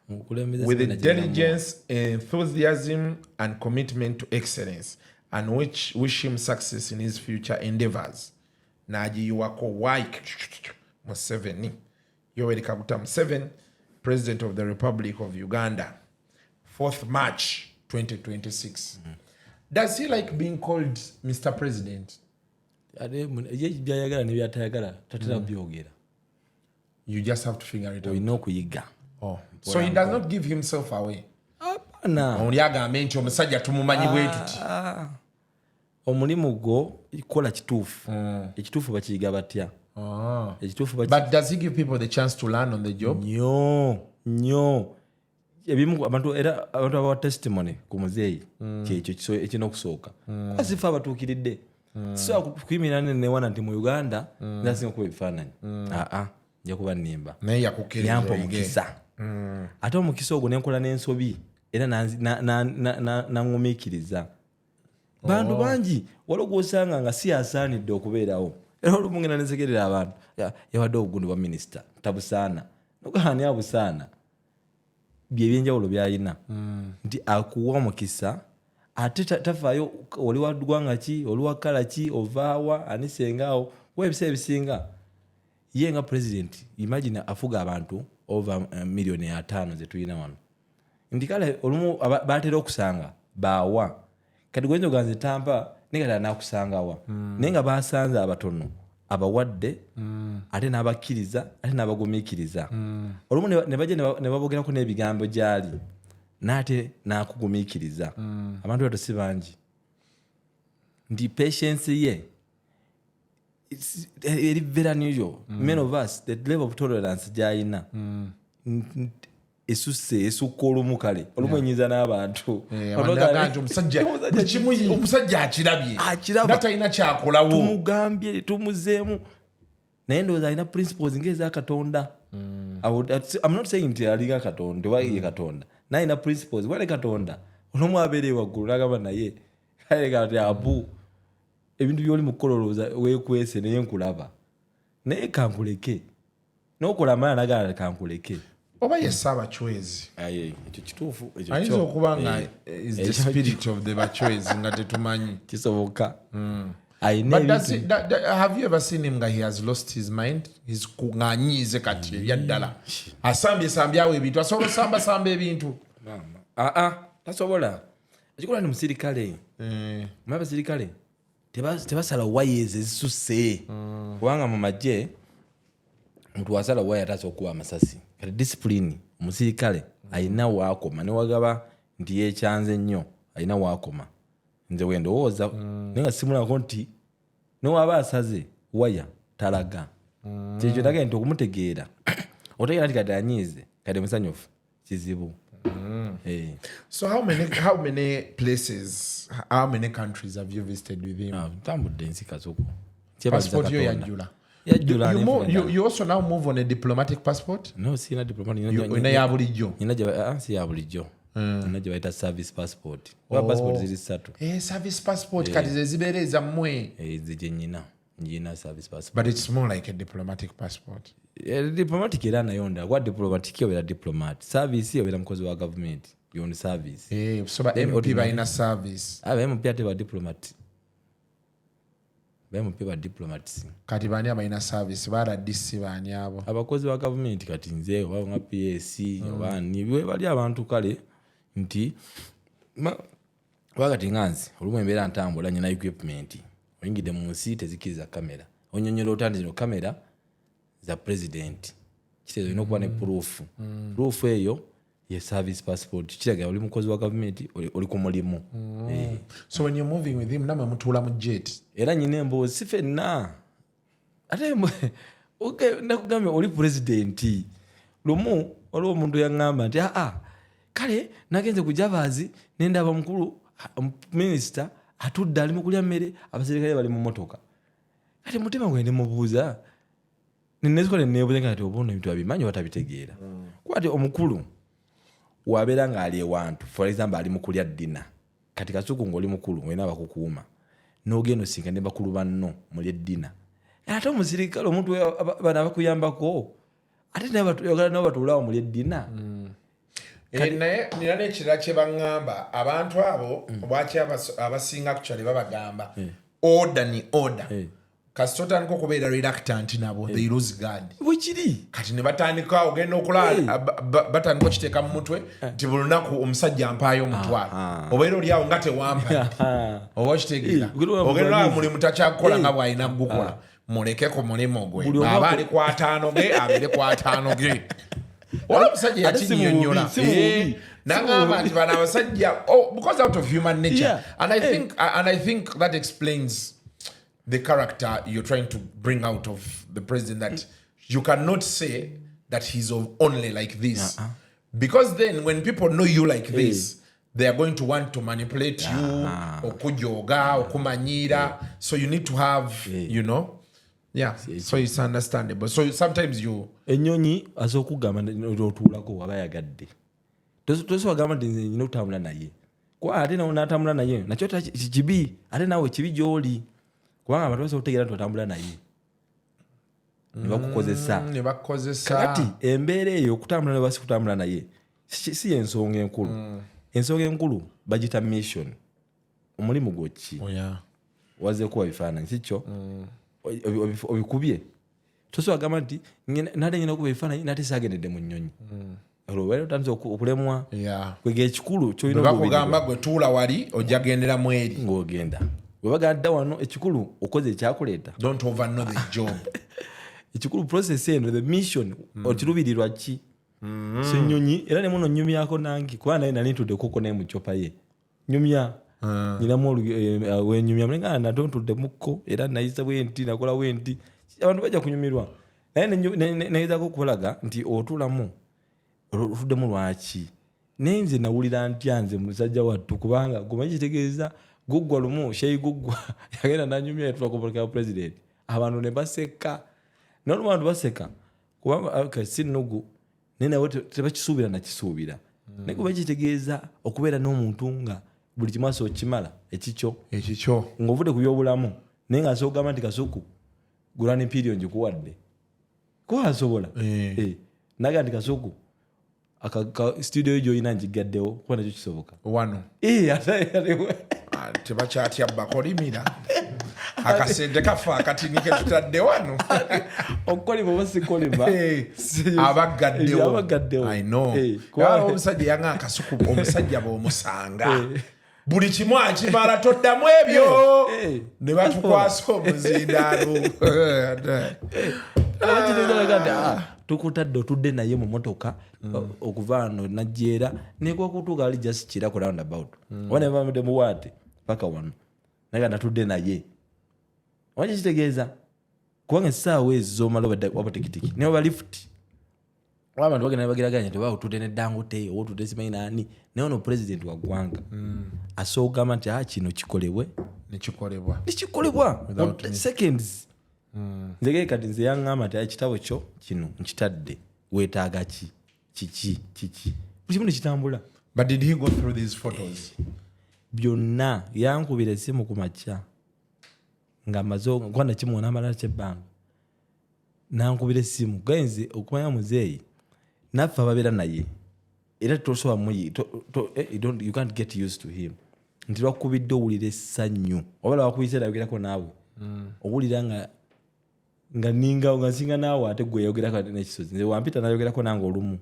With intelligence, enthusiasm, and commitment to excellence, and wish him success in his future endeavors. Naji Yuwako Waik Museveni, Yoweri Kaguta Museveni, President of the Republic of Uganda, 4th March 2026. Does he like being called Mr. President? You just have to figure it out. Oh. So he does not give himself away. Omulimu gwo ikola kituufu ekituufu bakiyiga batya but does he give people the chance to learn on the job? Nyo ebimu abantu era abantu abawa testimony ku muzeeyi kyekyo ekina okusooka asifa abatuukiridde so kuyimira ne wana nti mu Uganda nasinga kuba ebifaananyi nja kuba nnimba naye yakukiriza yampa omukisa ate omukisa ogwo nenkola n'ensobi era naŋŋumiikiriza bantu bangi waliwo gw'osanga nga si asaanidde okubeerawo era olumugenda nesekerera abantu yawadde obugundu bwa minisita tabusaana nogani abusaana byebyenjawulo byayina nti akuwa omukisa ate tafaayo oli wa ggwanga ki oli wa kkala ki ovaawa anisengaawo webiseera ebisinga ye nga president imagine afuga abantu over 5,000,000 zetulina wano nti kale olumu batera okusanga baawa kati gwenjo ganze tampa nikata nakusangawa naye nga basanze abatono abawadde ate n'abakkiriza ate n'abagumiikiriza olumu ne bajja ne babogerako n'ebigambo gyali nate nakugumikiriza abantu bato si bangi ndi patience ye eri vera niyo many of us the level of tolerance jaina esukka olumu kale olumwenyiza n'abantu omusajja akirabye natalina kyakolawo tumugambye tumuzeemu naye ndowooza alina principles ng'eza Katonda. I'm not saying nti alinga Katonda oba ye Katonda naye alina principles wale Katonda olomu abeere waggulu n'agamba naye kale kati abu ebintu by'oli mu kukololooza weekwese naye nkulaba naye kankuleke n'okola amaana nagala kankuleke oba ye Ssaabachwezi ekyo kituufu ayinza okuba nga is the spirit of the Bachwezi nga tetumanyi kisoboka. But have you ever seen him nga he has lost his mind? He's kunganyize kati ebyaddala asambye awo ebintu asobola samba ebintu tasobola ekikola ni musirikale abasirikale tebasala waya ezo ezisusse kubanga mu magye omuntu wasala waya atasobola okuba amasasi kati discipline omusirikale alina waakoma newagaba nti yekyanze ennyo alina waakoma nze wendowooza naye nga simulako nti newaba asaze waya talaga kyekyo taga nti okumutegeera otegeera nti kati anyiize kati musanyufu kizibu. So how many places, how many countries have you visited with him? Tambudde ensi Kasuku. Passport yo yajjula. You also now move on a diplomatic passport? No, si na diplomatic. Ina ya bulijjo. Si ya bulijjo. Ina gye bayita service passport. Passport ziri ssatu. Service passport kati ze zibeereza mmwe. Zije nyina service passport. But it's more like a diplomatic passport. Diplomatic era nayonda kwa diplomatic yo era diplomat. Service yo era mukozi wa government. On service. So ba MP balina service. MP ate ba diplomat. MP ba diplomats. Kati bani abalina service bara DC bani abo. Abakozi wa government kati nze oba nga PAC obani bali abantu kale nti wakati nganzi olumu embeera ntambula nyina equipment oyingide mu nsi tezikiriza kamera onyonyola otandi zino kamera za president kitezo ino kuba ne proof eyo ye service passport kiraga oli mukozi wa government oli ku mulimu. So when you're moving with him namwe mutula mu jet era nyine mbo sifenna ate nakugambye oli president lumu oli omuntu yaŋŋamba nti kale nagenze ku Javazi nendaba mukulu minister atudde ali mu kulya mmere abasirikale bali mu motoka kati mutima gwe nemubuuza neneebuuza nga obono ebintu abimanyi batabitegeera kwati omukulu wabeera nga ali ewantu for example ali mu kulya ddina kati Kasuku ng'oli mukulu olina abakukuuma n'ogenda osinga ne bakulu banno mulya eddina ate omusirikale omuntu bano abakuyambako ate nabo batuulaawo mulya eddina. Naye nina n'ekirala kye baŋŋamba abantu abo lwaki abasinga kukyali babagamba order kasi totandika okubeera reluctant nabo they lose guard bwekiri kati ne batandika ogenda okulala batandika okiteeka mu mutwe nti buli lunaku omusajja mpaayo omutwalo obeera oli awo nga tewampa oba okitegeera ogenda mulimu takyakukola nga bw'alina gukola muleke ku mulimu gwe aba ali ku ataano ge abere ku ataano ge wala omusajja yakinyonnyola nagamba nti bano abasajja because out of human nature and I think that explains the character you're trying to bring out of the president, that you cannot say that he's only like this. Because then when people know you like this, they are going to want to manipulate you, okujoga, okumanyira. So you need to have, you know, so it's understandable. So sometimes you... Enyonyi azokugamba n'otuulako aba yagadde. Tosogamba nti nina okutambula naye. Kwa ate nawe n'atambula naye. Nakyo kibi, ate nawe kibi gy'oli. Kubanga abantu basobola okutegeera nti otambula naye ne bakukozesa kati embeera eyo okutambula naye basi kutambula naye si ensonga enkulu. Ensonga enkulu bagita mission. Omulimu gwoki wazeeko ebifaananyi kikyo obikubye tosobola gamba nti nate nyina okuba ebifaananyi nate saagendedde mu nnyonyi olwo otandise okulemwa kwega ekikulu kyolina bakugamba gwe tuula wali ojja gendera mu eri ng'ogenda webagadda wano ekikulu okoze ekyakuleeta don't overknow the job ekikulu process eno the mission okirubirirwa ki Senyonyi era ne muno nyumyako nangi kuba naye nali ntudde kuko naye mu chopa ye nyumya nyinamu wenyumya mlenga natondudde mukko era nayisa bwenti nakola bwenti abantu bajja kunyumirwa naye nayeza kukulaga nti otulamu otuddemu lwaki nenze nawulira ntya nze musajja wattu kubanga guma kitegeeza guggwa lumu sheyi guggwa yagenda nanyumya yatula ku president abantu ne baseka n'olubantu baseka kubanga sinugu nene tebakisuubira nakisuubira naye kuba kitegeeza okubeera n'omuntu nga buli kimaso okimala ekikyo ng'ovudde ku byobulamu naye nga asobola kugamba nti Kasuku gulani period ngikuwadde kuwasobola naga nti Kasuku studio yo gy'olina ngigaddewo kuba nakyo kisoboka wano tebakyatya bakolimira akasente kafa akatini ke tutadde wano okukolima oba sikolima abagaddewo I know omusajja yanga Kasuku omusajja bw'omusanga buli kimu akimala toddamu ebyo ne batukwasa omuzindaalo tukutadde otudde naye mu motoka okuva ano najjeera nekwakutuuka ali just kira ku roundabout oba ne bamudde mu waate paka wano naye natudde naye waki kitegeeza kubanga essaawa ezo zomala waba tikitiki naye oba lift abantu bagenda bagiraganya nti otudde ne Dangote oba otudde simanyi naani naye ono president wa ggwanga asobola okugamba nti kino kikolebwe nekikolebwa seconds nzege kati nze yaŋŋamba nti ekitabo kyo kino nkitadde weetaaga kiki buli kimu nekitambula. But did he go through these photos? Byonna yankubira essimu ku makya nga amaze okwana kimu n'amala ky'ebbanga nankubira essimu genze okumanya muzeeyi naffe ababeera naye era tosobola muyi you can't get used to him nti lwakubidde owulira essanyu oba lwakuyise layogerako naawe owulira nga ninga nga singa naawe ate gwe yayogerako n'ekisozi nze wampita nayogerako nange olumu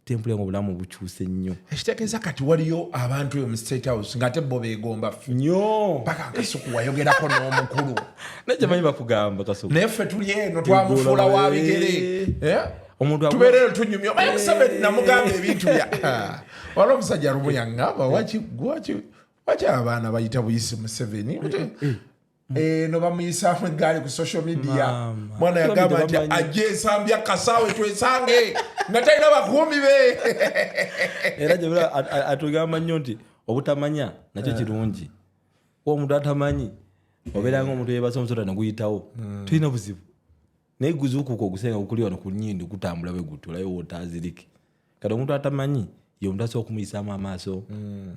tempule ngo obulamu bukyuse nnyo ekitegeeza kati waliyo abantu eyo mu State House ng'ate bo beegomba nnyo paka Kasuku wayogerako n'omukulu najja manyi bakugamba Kasuku naye ffe tuli eno twamufuula wa bigere tubeerero tunyumya omaye Museveni namugamba ebintu bya waliwo omusajja lumu yaŋŋamba waki abaana bayita buyisi Museveni no bamuyisaamu eggaali ku social media mwana yagamba nti ajja esambya kasaawe twesange nga talina bakuumi be era gyebula atugamba nnyo nti obutamanya nakyo kirungi omuntu atamanyi obeera nga omuntu yeebasa omusota neguyitawo tulina buzibu naye guzuukuka ogusenga gukuli wano ku nnyindo gutambula bwe gutulayo wootazirike kati omuntu atamanyi ye omuntu asobola okumuyisaamu amaaso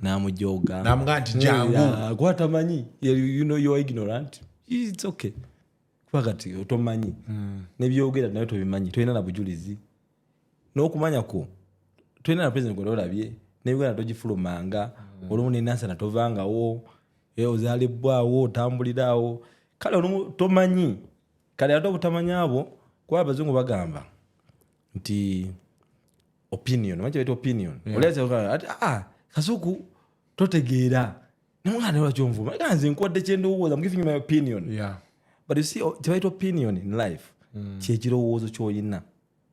n'amujooga namugaa nti jangu gwatamanyi you know you are ignorant it's okay kuba kati otomanyi nebyogera naye tobimanyi tolina na bujulizi n'okumanyako tolina na president gwe olabye nebigana togifulumanga olumu nenansa natovangawo ozaalibwawo otambulirawo kale olumu tomanyi kale ate obutamanyabo kuba abazungu bagamba nti opinion manyi kyebeta opinion oleze Kasuku totegeera nemwana lwakyonvuma kanze nkodde kyendowooza I'm giving you my opinion but you see kyebeta opinion in life kyekirowoozo kyoyina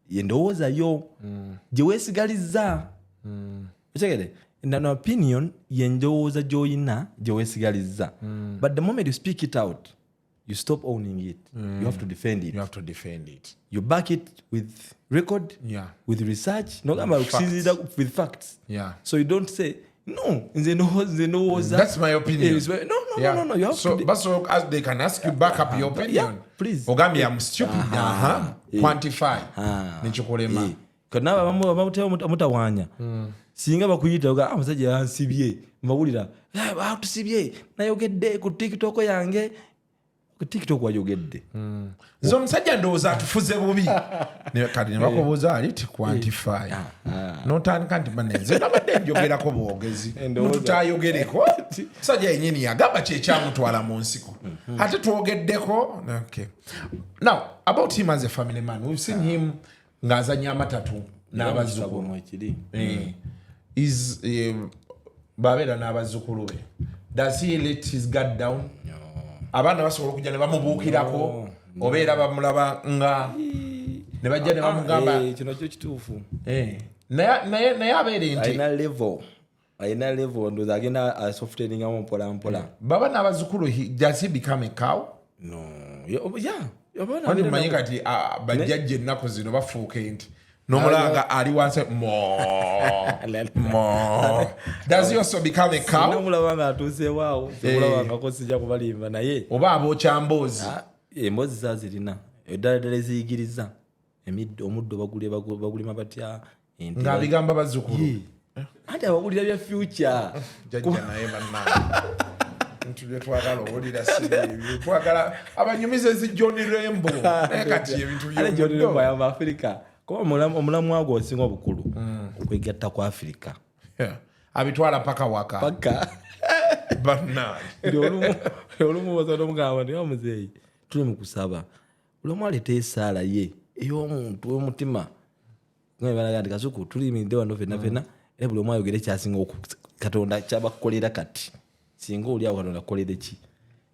yendowoozayo gye weesigaliza okyegere an opinion yendowooza gyoyina gye weesigaliza but the moment you speak it out you stop owning it. You have to defend it. You back it with record, with research, with facts. So you don't say, no, that's my opinion. No. You have to. But so as they can ask you back up your opinion. Please. Ogami, I'm stupid. Quantify. Nichokolema. Because now I'm mutawanya. Singa bakuyita oga amusajja yansibye mbawulira batusibye nayogedde ku TikTok yange TikTok wayogedde zo musajja ndowooza atufuze bubi kati ne bakubuuza ali ti quantify n'otandika nti banenze nabadde njogerako bwogezi mututayogereko musajja yennyini yagamba kyekyamutwala mu nsiko ate twogeddeko. Now about him as a family man, we've seen him ng'azanya amatatu n'abazzukulu babeera n'abazzukulu be. Does he let his guard down? Abaana basobola okujja ne bamubuukirako obeera bamulaba nga ne bajja ne bamugamba kino kyo kituufu naye abeere nti alina level ndoza agenda asofteningamu mpolampola baba n'abazzukulu does he become a cow? No. Manyi kati bajjajja ennaku zino bafuuka enti n'omulanga ali wansi does he also become a cow? Namulaba nga atuuseewaawo temulabangako sijja kubalimba naye oba abookya mboozi emboozi zaazirina eddala ddala eziyigiriza omuddo bagulima batya ng'abigamba bazzukulu anti abagulira bya future jajja naye bannange bintu byetwagala owulira twagala abanyumiza ezijjoni rembo naye kati ebintu byayamba Africa kuba omulamu agwo osinga obukulu okwegatta kwa Africa abitwala paka waka bannange olumu basobola omugamba nti muzeeyi tuli mu kusaba buli omu aleeta esaala ye ey'omuntu w'omutima ngabalaga nti Kasuku tulimiridde wano fenna era buli omu ayogere kyasinga Katonda kyabakolera kati singa oli awo Katonda akolere ki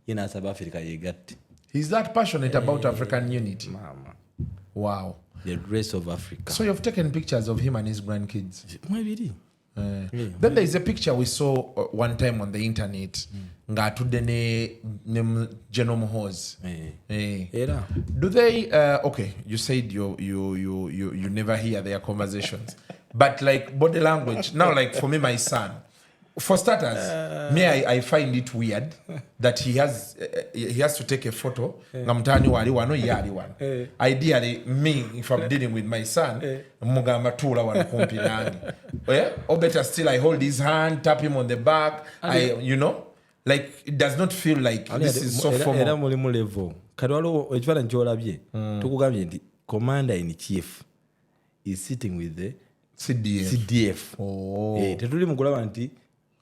ye n'asaba Africa yegatte. He's that passionate about African unity. Mama. Wow. The grace of Africa. So you've taken pictures of him and his grandkids. Maybe. Then there is a picture we saw one time on the internet. Ng'atudde ne General Muhoozi. Era. Do they? Okay, you said you never hear their conversations, but like body language now, like for me, my son. For starters, I find it weird that he has to take a photo. Ngamtani wali wano yali wano. Ideally, me if I'm dealing with my son, mugamba tula wano kumpi nange. Or better still, I hold his hand, tap him on the back. Like it does not feel like this is so formal. Era mulimu level. Kadwalo ekifaananyi kyolabye tukugambye nti commander in chief is sitting with the CDF. Tetuli mukulaba nti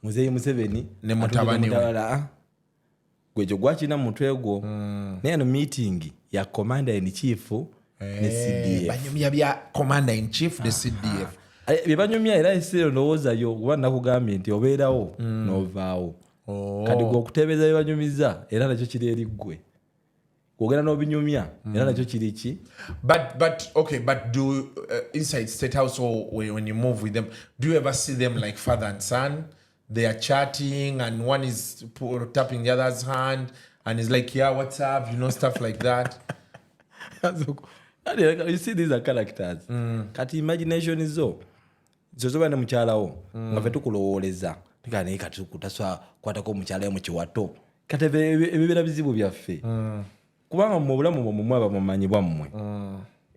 Muzeeyi Museveni ne mutabani gwekyo gwakina mutwe gwo naye no meeting ya commander in chief ne CDF banyumya bya commander in chief ne CDF banyumya era esiro ndowoozayo kuba nakugambye nti obeerawo n'ovaawo kati gwe okuteebereza banyumiza era nakyo kiri eri ggwe kwogera n'obinyumya era nakyo kiri ki but do inside State House or when you move with them, do you ever see them like father and son? They are chatting and one is tapping the other's hand and is like, yeah, what's up? Stuff like that. You see, these are characters. Kati imagination is so zoba ne mukyalawo nga fe tukulowooleza naye kati kutaswa kwatako mukyalayo mu kiwato kati ebibeera bizibu byaffe kubanga mu bulamu mumwe abamumanyi bwammwe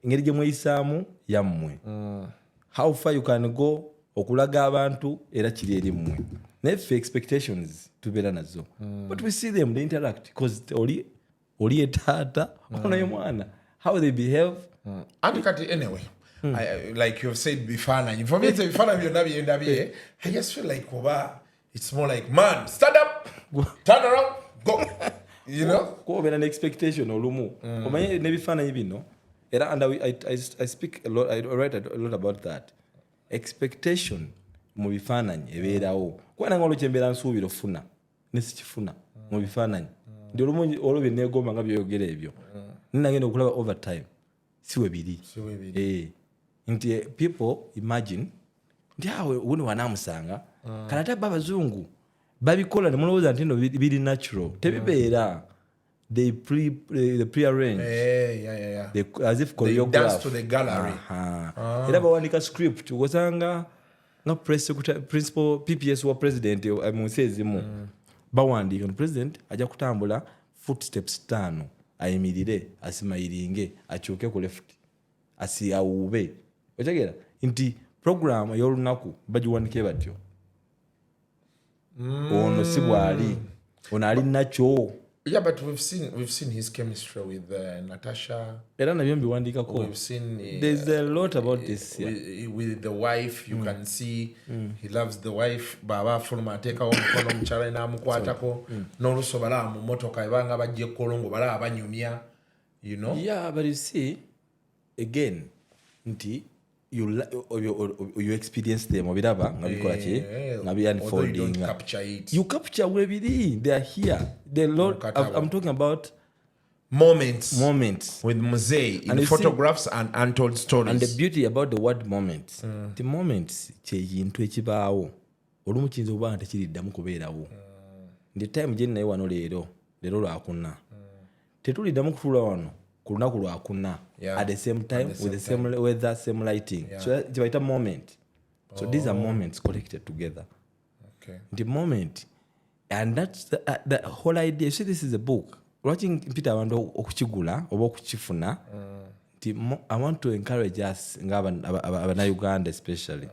engeri gye mweyisaamu yammwe how far you can go okulaga abantu era kiri eri mmwe naye ffe expectations tubeera nazo but we see them they interact because oli etaata onaye mwana how they behave and kati anyway like you've said bifananyi for me it's bifananyi byonna byenda bye I just feel like it's more like man stand up turn around go kuba obeera ne expectation olumu omanye n'ebifaananyi bino era and I speak a lot, I write a lot about that. Expectation mu bifaananyi ebeerawo kuba nange olwo kyembeera nsuubira ofuna ne sikifuna mu bifaananyi ndi olumu olwo bye neegomba nga byoyogera ebyo ninagenda okulaba overtime si we biri nti people imagine nti awe wuno wanaamusanga kanate abazungu babikola ne mulowooza nti no biri natural tebibeera they pre-arrange they, as if choreograph they dance to the gallery era bawandika script osanga nga principal PPS wa president mu nsi ezimu bawandika president ajja kutambula footsteps 5 ayimirire asimayiringe akyuke ku left awube otegera nti program y'olunaku bagiwandike batyo ono si bwali ono ali nakyo. Yeah, but we've seen his chemistry with Natasha. We've seen there's a lot about this with the wife. You can see he loves the wife. Baba fulma teka omukono mchala na mukwatako n'oluso bala mu motoka ibanga bajje kolongo bala abanyumya, Yeah, but you see again nti you experience them obiraba ngabikola ki ngabi unfolding you capture where biri they are here the Lord I'm talking about moments with Mzee in And you photographs and untold stories. And the beauty about the word moments, the moments kintu ekibaawo olumu kiyinza okuba nga tekiriddamu kubeerawo. The time gye naye wano leero lwakuna tetuliddamu kutuula wano ku lunaku lwakuna at the same time with the same weather, same lighting. So kibayita moment. So these are moments collected together. Okay. The moment, and that's the whole idea. You see, this is a book. Watching Peter abantu okukigula oba okukifuna. I want to encourage us ng'abana Uganda especially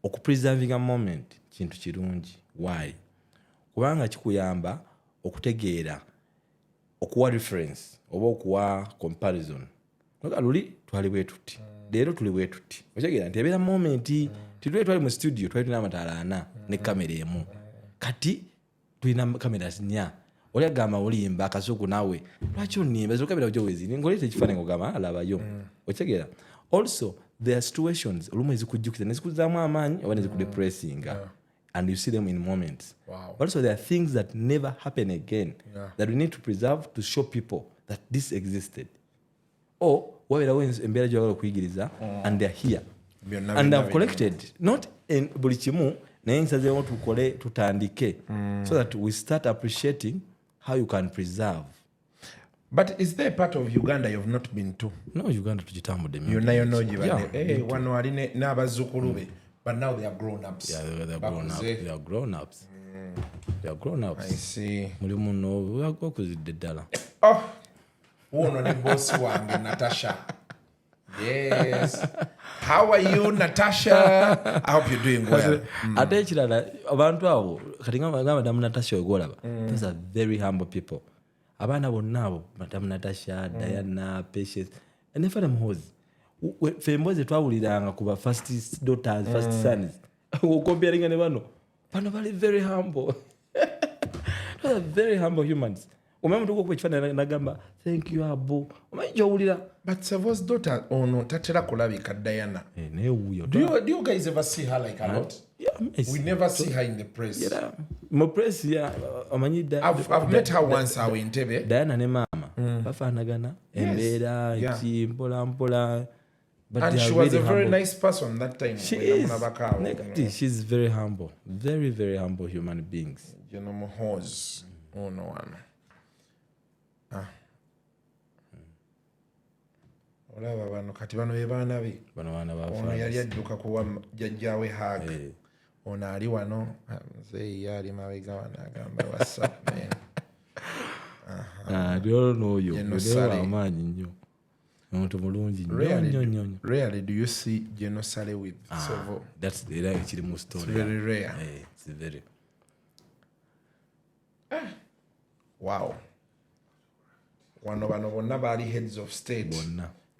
okupreserving a moment kintu kirungi. Why? Kubanga kikuyamba okutegeera okuwa reference oba okuwa comparison. Luli twali bwe tuti leero tuli bwe tuti otegeera nti ebeera moment twali mu studio twali tulina amataala 4 ne kamera emu kati tulina kamera 4 oli agamba olimba akasuku nawe lwaki onimba zo kamera gyo wezi ngolete ekifaananyi ogamba alabayo otegeera. Also there are situations olumu ezikujjukiza nezikuzaamu amaanyi oba nezikudepressinga. And you see them in moments. Wow. Also, there are things that never happen again that we need to preserve to show people that this existed. Or and they're here. And I've collected not in bulichimu so that we start appreciating how you can preserve. But is there a part of Uganda you've not been to? No, Uganda tujitambudde. Wano ali n'abazzukulu be. But now they are grown-ups. Yeah, they're grown-ups. They are grown-ups. They are grown-ups. I see. Mulimu no wakuzidde ddala. Oh, uno ni boss wange Natasha. Yes. How are you, Natasha? I hope you're doing well. Ate ekirala abantu abo kati nga Madamu Natasha ogolaba. Those are very humble people. Abaana bonna abo Madamu Natasha, Diana, Patience, and never them hoes. Femboze twawuliranga kuba first daughters, first sons. Comparing ne bano bali very humble. They are very humble humans. Umema tuko kuchifana nagamba thank you Abu. Umayinja owulira. But Savo's daughter no tatera kulabika Diana. Ne wuyo. Do you guys ever see her like a lot? Yeah, we never see her in the press. Yeah. Mo press ya amanyida. I've met her once awo in Entebbe. Diana ne mama. Bafanagana embeera mpola. But and she was a very nice person that time. She's very humble. Very, very humble human beings. You know, Mohos. Oh, no one. Olaba bano kati bano be baana be. Bano baana ba. Ono yali adduka kuwa jjajjaawe hag. Ono ali wano Mzee yali mabega wana agamba what's up man. Don't know you. Amaanyi nnyo. Rarely do you see genocide with Savo. That's the rare story. It's very rare. It's very. Wow. One of bonna bali heads of state.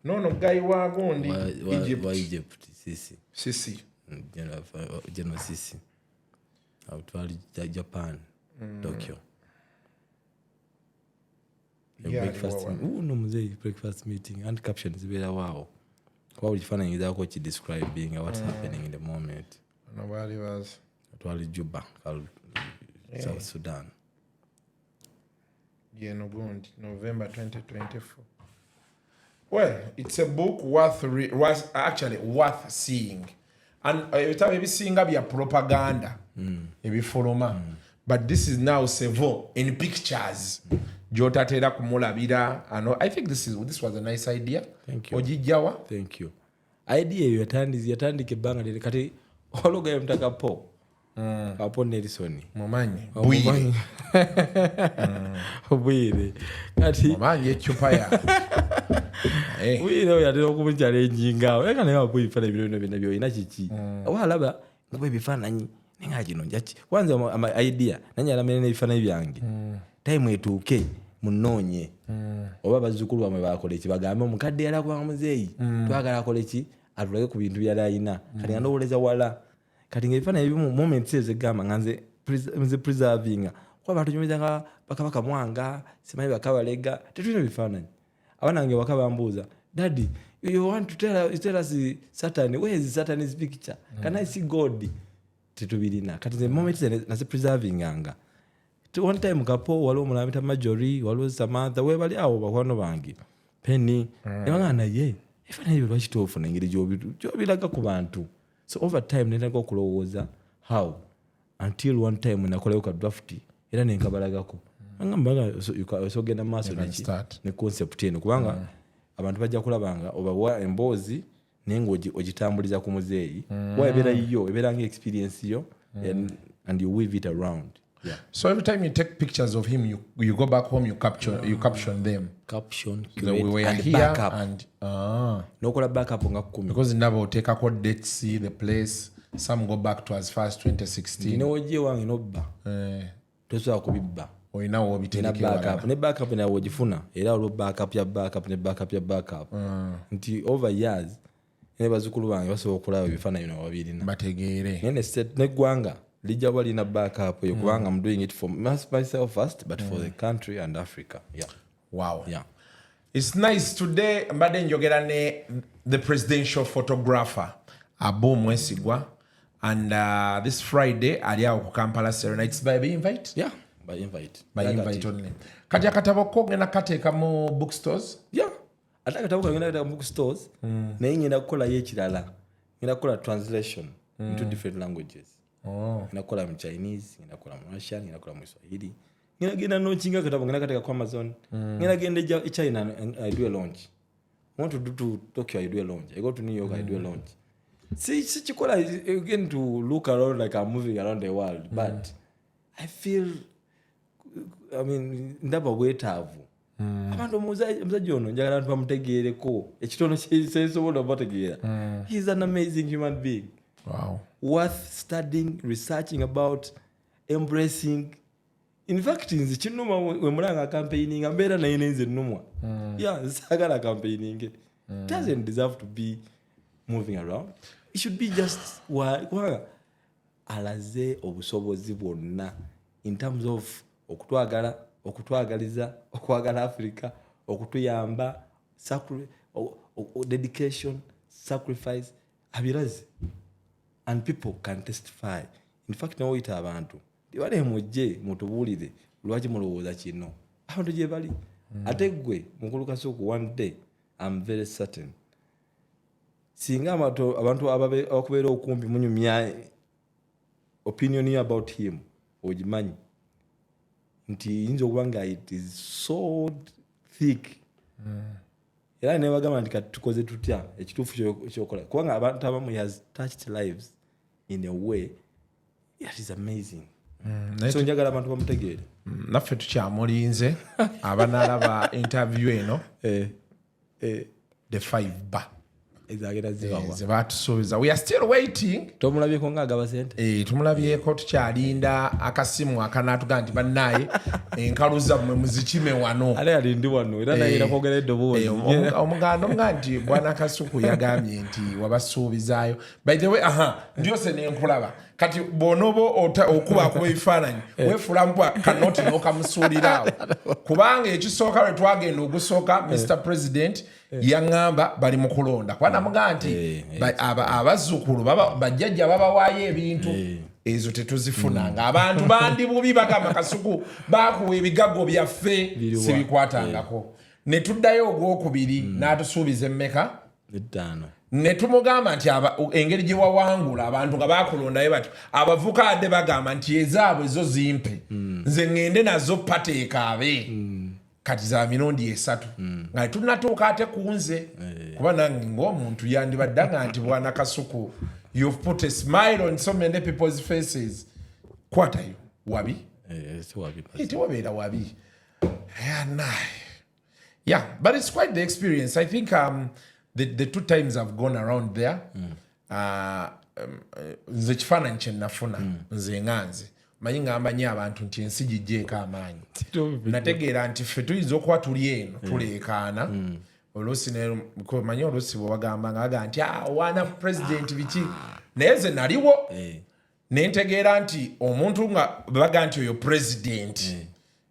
No guy wa gondi Egypt. Wa Egypt Sisi. General Sisi. Out Japan, Tokyo. Breakfast meeting and captions were wow. What would you find in that what you describe being what's happening in the moment? Nobody was. Juba, South Sudan. Yeah, no good. November 2024. Well, it's a book was actually worth seeing. And every time maybe seeing be a propaganda. Maybe follow. But this is now Savo in pictures. Jotatera kumulabira. I think this was a nice idea. Thank you. Ojijawa. Thank you. Idea yatandike banga lile kati ologa mtaka po. Apo Nelson. Mumanyi. Bwire. Bwire. Kati mumanyi echupa ya. Bwire yatera okumunchallenge ngawo. Eka nayo bwire fana bino byo ina chichi. Awalaba ngwe bifananyi ningaji nonjachi. Kwanza ama idea nanyala mene bifananyi byange. Time etuuke munonye oba bazzukulu bamwe bakola eki bagambe omukadde yala kwa muzeeyi twagala akola eki atulage ku bintu byali ayina kati nga ndowoleza wala kati ng'ebifaananyi ebimu moments ezegamba nga nze preserving kuba abantu nyumiza nga bakabaka mwanga simanyi bakabalega tetulina bifaananyi abaana bange waka bambuuza daddy you want to tell us Satan where is Satan's picture can I see God tetubirina kati nze moments naze preserving anga one time kapo waliwo mulamita majori waliwo Samantha we bali awo bakwano bangi Penny ebanga naye efananye lwaki tofu nengeri jobilaga ku bantu so over time nenda ko kulowooza how until one time nakoleyo ka draft era nenkabalagako ngamba so genda maso ne concept eno kubanga abantu bajja kulabanga oba embozi nengo ogitambuliza ku muzeeyi wabera yiyo ebera nga experience yo and you weave it around. Yeah. So every time you take pictures of him, you go back home, you caption them. Caption, so we were and here backup. And no kola backup nga 10. Because never take a code date, see the place. Some go back to as far as 2016. You know what you want, you know ba. Toso akubibba. O ina wo bitendeke backup. Ne backup na wojifuna. Era olo backup ya backup ne backup ya backup. Nti over years ne bazukulu bange baso okulayo bifana yino wabirina. Bategere. Nene set ne gwanga. Lija wali na backup yo kubanga I'm doing it for myself first but for the country and Africa. Yeah. Wow. Yeah. It's nice today mbade njogera ne the presidential photographer Abo Mwesigwa and this Friday ali awo ku Kampala Serena. It's by invite? Yeah, by invite. By invite only. Kati akatabo ko ngena kateeka mu bookstores? Yeah. Ata akatabo ko ngena kateeka mu bookstores. Naye ngenda kukola yekirala. Ngenda kukola translation into different languages. Ngenda kukola mu Chinese, ngenda kukola mu Russian, ngenda kukola mu Swahili. Ngenda genda no chinga katabo ngenda kateeka ku Amazon. Ngenda genda China and I do a launch. I want to do to Tokyo, I do a launch. I go to New York, I do a launch. See, Chikola is again to look around like I'm moving around the world, but I feel, I mean, ndaba wetavu. Abantu muzaji ono njagala abantu bamutegeereko ekitono kyesobola bategeera. He's an amazing human being. Wow. Worth studying, researching about, embracing. In fact, nze kinuma we mulanga campaigning ambera naye nenze nnumwa. Yeah, sagala campaigning. Doesn't deserve to be moving around. It should be just alaze obusobozi bwonna in terms of okutwagaliza okwagala Africa, okutuyamba, dedication, sacrifice, abirazi. And people can testify. In fact, now ita abantu. Diwale mujje mutubulire lwaki mulowooza kino. Abantu gye bali. Ate gwe mukulu Kasuku one day I'm very certain. Singa abantu abakubeera okumpi munyumya opinion about him ogimanyi nti inzo kubanga it is so thick era ne bagamba nti katukoze tutya ekituufu kyokola kubanga abantu abamu has touched lives in a way that is amazing. So njagala abantu bamutegeere naffe tukyamulinze abanalaba interview eno the 5 bar we are still waiting. Tomulabyeko nga agaba sente? Tumulabyeko tukyalinda akasimu akanatuga nti bannaye enkaluza mmwe muzikime wano. Ale alindi wano era naye kwogera eddoboozi. Omuganda omuganda nti Bwana Kasuku yagambye nti wabasuubizaayo. By the way, ndyose nenkulaba. Kati bonobo okuba ku bifananyi wefula mpwa kanoti n'okamusuuliraawo. Kubanga ekisooka lwe twagenda ogusooka Mr. President yangamba bali mu kulonda. Kwana mugamba nti abazzukulu bajjajja babawaayo ebintu ezo tetuzifunanga. Abantu bandi bubi bagamba Kasuku baakuwa ebigago byaffe sibikwatangako. Ne tuddayo ogwokubiri n'atusuubiza emmeka? 5. Ne tumugamba nti engeri gye wawangula abantu nga bakulondayo batyo abavuka adde bagamba nti ezaabwe zo zimpe nze ngende nazo pateekaabe kati za mirundi 3 nga tunatuuka ate kunze kuba nange ng'omuntu yandibadde nti Bwana Kasuku you've put a smile on so many people's faces. Kwatayo wabi wabeera wabi. Yeah, but it's quite the experience. I think the 2 times I've gone around there, nze kifaananyi kye nafuna nze nganze manyi ngamba nnyo abantu nti ensi gijjeeko amaanyi. Nategeera nti ffe tuyinza okuba tuli eno tuleekaana oluusi manyi oluusi bwe bagamba nga bagaa nti waana president biki naye nze naliwo ne ntegeera nti omuntu nga bagaa nti oyo president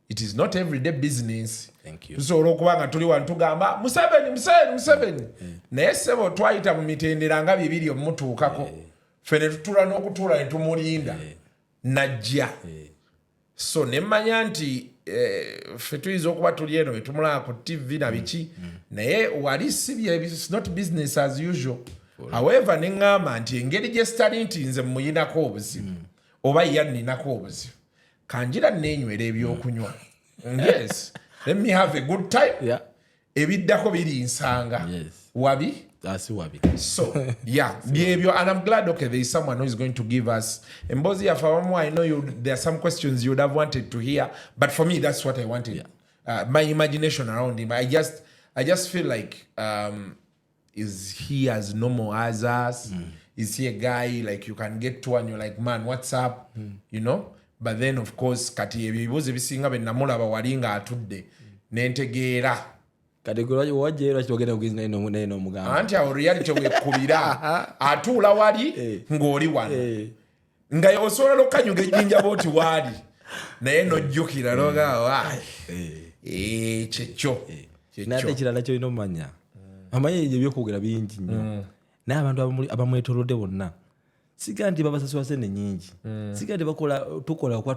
it is not everyday business. Tusobola okuba nga tuli wano tugamba Museveni naye ssebo twayita mu mitendera nga 2 omutuukako ffe ne tutula n'okutuula ne tumulinda najja. so nemmanya nti ffe tuyinza okuba tuli eno wetumulaba ku TV na biki naye wali sibye it's not business as usual. However neŋŋamba nti engeri gye sitali nti nze muyinako obuzibu oba yanninako obuzibu kanjira neenywera ebyokunywa. Yes, let me have a good time. Ebiddako biri nsanga wabi. That's wabi. So yeah, byebyo, and I'm glad there is someone who is going to give us Mbozi Afawamu. I know there are some questions you would have wanted to hear, but for me that's what I wanted. My imagination around him, I just feel like is he as normal as us? Is he a guy like you can get to and you're like, man, what's up? You know? But then of course kati ebibuuzo ebisinga be namulaba wali nga atudde nentegeera kategori wajera kitogenda kugizina ino mugamba anti awo reality wekubira atuula wali ng'oli wano nga osobola okukanyuga ejjinja booti waali naye nojjukira loga kyekyo nate ekirala kyolina omumanya amanye ebyo byokwogera bingi nnyo naye abantu abamwetolodde bonna siga nti babasasula sente nyingi siga nti tukola kuba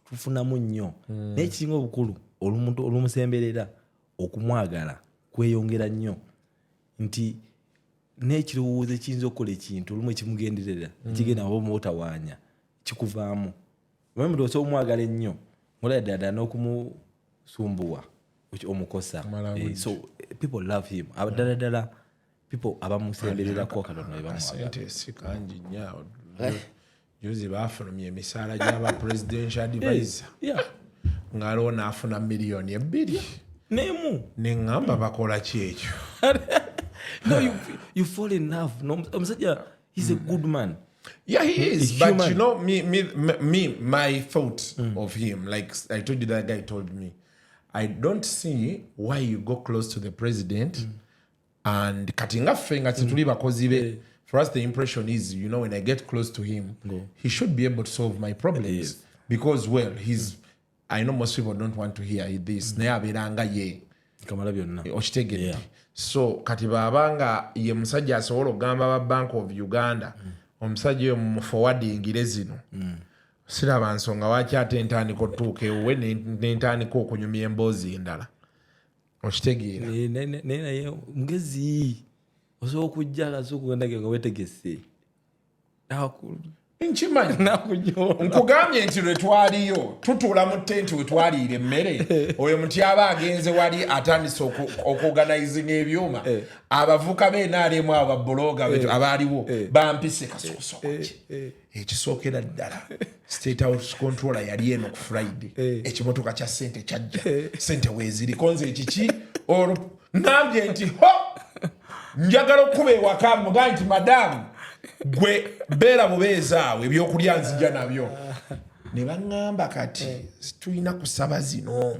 tufunamu nnyo naye kisinga obukulu olumusemberera okumwagala kweyongera nnyo nti n'ekirowoozo ekiyinza okukola ekintu olumu ekimugenderera ekigenda oba omuotawaanya kikuvaamu omuntu osobola omwagala ennyo ng'olaba ddala n'okumusumbuwa omukosa. So people love him ddala people abamusembererako Katonda sente sikangi nnyo juzi baafulumya emisaala gy'aba presidential advisor ng'aliwo n'afuna miliyoni 2 nemu neŋŋamba bakola ki ekyo. No, you fall in love. No, he's a good man. Yeah, he is. But human. You know, my thought of him, like I told you, that guy told me, I don't see why you go close to the president and cutting off fingers to leave because for us the impression is, you know, when I get close to him, he should be able to solve my problems because, well, he's. I know most people don't want to hear this. So kati babanga ye musajja asobola okugamba ba Bank of Uganda omusajja oyo mu forwarding zino siraba nsonga waki ate entandiko tuuke we n'entandika okunyumya emboozi endala okitegeera naye mugezi osobola okujja akasobola okugenda nga weetegese nkimanyi nkugambye nti lwe twaliyo tutuula mu tenti we twaliira emmere oyo muti aba agenze wali atandise okuorganizinga ebyuma abavuka b'enaalimu abo babbulooga abaaliwo bampise kasoosokoki ekisookera ddala state house controller yali eno ku Friday ekimotoka kya ssente kyajja ssente weeziriko nze ekiki nambye nti njagala okuba ewaka mugaa nti madamu gwe beera bubeezaawo ebyokulya nzija nabyo ne baŋŋamba kati tulina kusaba zino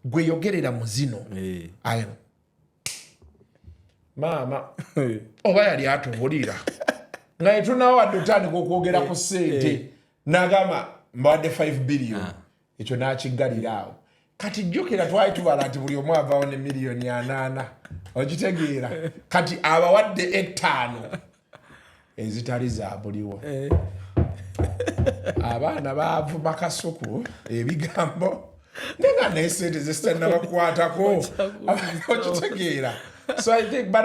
gwe yogerera mu zino ayo maama oba yali atubulira nga yetunawo wadde otandika okwogera ku ssente n'agamba mbawadde 5 billion ekyo n'akiggalira awo kati jjukira twali tubala nti buli omu avaawo ne miliyoni 8 okitegeera kati abawadde 5 ezitali za buliwo abaana baavuma Kasuku ebigambo nenga nesente zesitana bakwatako okitegeera. So I think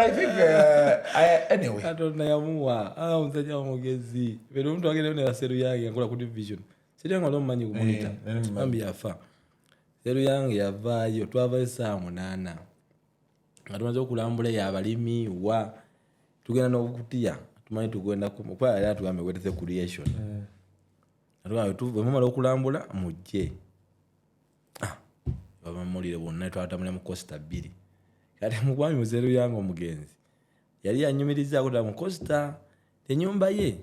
anyway Katonda yamuwa omusajja omugezi bero omuntu agenda ne Seru yange akola ku division Seru yange alomanyi ku monitor ambi yafa Seru yange yavaayo twava saa 8 nga tumaze okulambula yabalimi wa tugenda n'okutiya tumanyi tugenda kwa yali atugambe kwetese creation atugambe tuvamala okulambula mujje bamamulire bonna twatamule mu Costa 2 kati mugwami muzeru yango omugenzi yali anyumiriza akuta mu Costa enyumba ye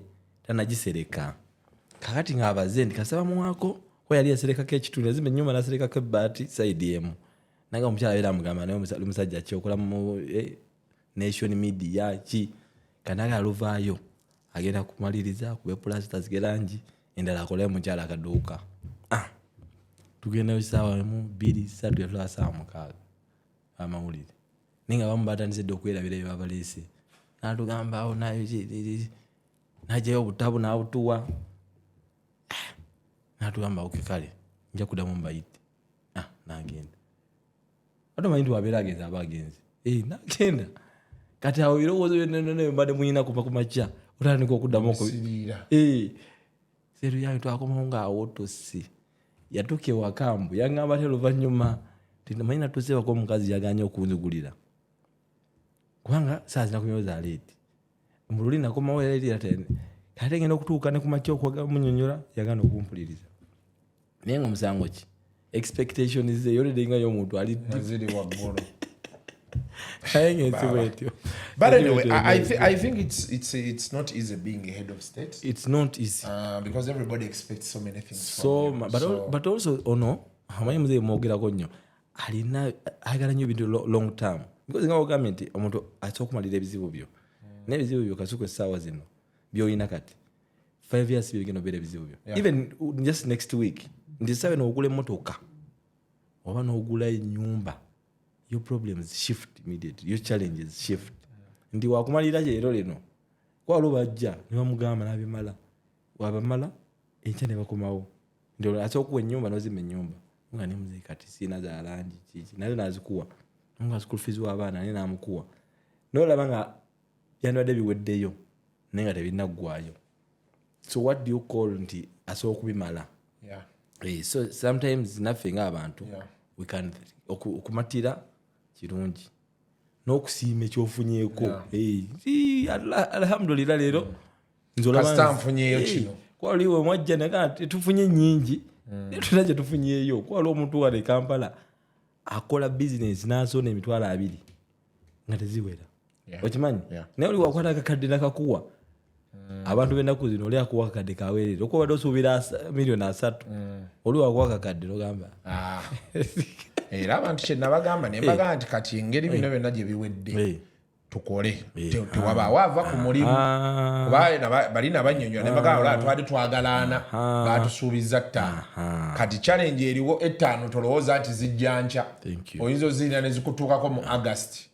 tanagisereka kakati ngabaze ndikasaba muwako ko yali yasereka ke kitundu zime nyumba nasereka ke bati side yemu nanga omukyala era mugamba naye omusajja kyokola mu nation media ki kanaga luvaayo agenda kumaliriza kube plaster zigeranji endala akole mukyala akaduuka tugenda sawa mu 2 3 ya saa mukaga amawulire ninga bamubatandise okwirabira byo abalese natugamba awo nayo najeyo obutabu nabutuwa natugamba okikale nja kudamu mbayite nagenda ate omanyi nti wabeera agenza aba agenzi nagenda kati awo ebirowoozo byonna mbadde muyina kuva ku makya otandika okuddamu seeru yange twakomawo ngaawo tosse yatuuka ewakambu yaŋŋamba te oluvannyuma manyi natuseebako omukazi yaganye okunzigulira kubanga saa zina kunyoza aleeti mu luli nakomawo ate ngenda okutuuka ne ku makya okwamunyonyola yagana okumpuliriza naye nga omusango ki expectation ze yoledenga y'omuntu ali ziri waggulu. But anyway, I think it's not easy being a head of state. It's not easy because everybody expects so many things. But also amanyi muze mwogerako nnyo alina ayagala nnyo ebintu long term because nga ogambye nti omuntu asobola okumalira ebizibu byo n'ebizibu byo Kasuku essaawa zino by'olina kati 5 years bigenda obeera ebizibu byo even just next week ndisabe n'ogula emmotoka oba n'ogula ennyumba. Your problems shift immediately. Your challenges shift. Ndi wakumalira leero lino. Kwa lo bajja ne bamugamba nabimala. Wabamala enkya ne bakomawo. Ndio asokuwa ennyumba nozime ennyumba. Nga ne muziki kati sina za lanji kiki. Nazo nazikuwa. Nga school fees w'abaana ne namukuwa. No labanga yanwadde biweddeyo. Nenga tebinaggwayo. So what do you call nti asokubimala? Yeah. So sometimes nothing abantu. Yeah. We can okumatira kirungi n'okusiima ekyofunyeeko alhamdulillah leero nzola mfunyeeyo kino kwaliwo mwajja naga tufunye nyingi tulaje tufunyeeyo kwaliwo omuntu wale Kampala akola business n'asona emitwalo 2 nga teziwera okimanyi naye oli wakwata akakadde nakakuwa abantu b'ennaku zino oli akuwa akakadde kaweerere okubadde osuubira $3 oli wakuwa akakadde nogamba era abantu kye nabagamba ne mbagamba nti kati engeri bino byonna gye biwedde tukole tewabaawo ava ku mulimu kuba balina bannyonnyola ne mbagamba olaba twali twagalaana baatusuubiza 5 kati challenge eriwo 5 tolowooza nti zijja nkya oyinza ozirina ne zikutuukako mu August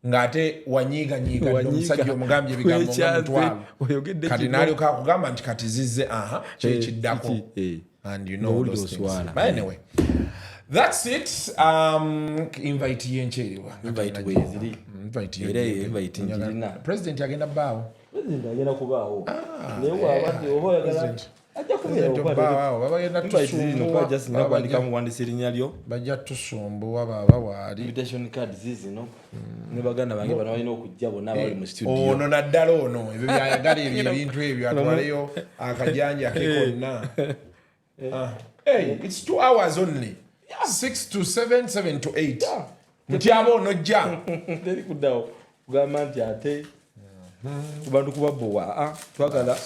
ng'ate wanyiiganyiiga omusajja omugambye ebigambo nga mutwalo kati n'alyoka akugamba nti kati zizze kyekiddako and you know those things. But anyway, that's it. Invite yencheriwa. Invite wezili. Invite njirina. President agenda bawo. President agenda kubawo. Newa abandi ohoyagala. Ajja kubera bawo. Baba yenda tusumbu. Kwa just nabandika mu wandisi linyalyo. Bajja tusumbu baba wali. Invitation card zizi no. Ne baganda bange bano balina okujja bonna bali mu studio. Ono naddala ono. Ebyo byayagala ebintu ebyo atwaleyo akajanja akekonna. Hey, it's 2 hours only. 6 to 7, 7 to 8. Mutiabo onojja. Teri kudawo. Kugamba nti ate kubantu kubabbowa. Twagala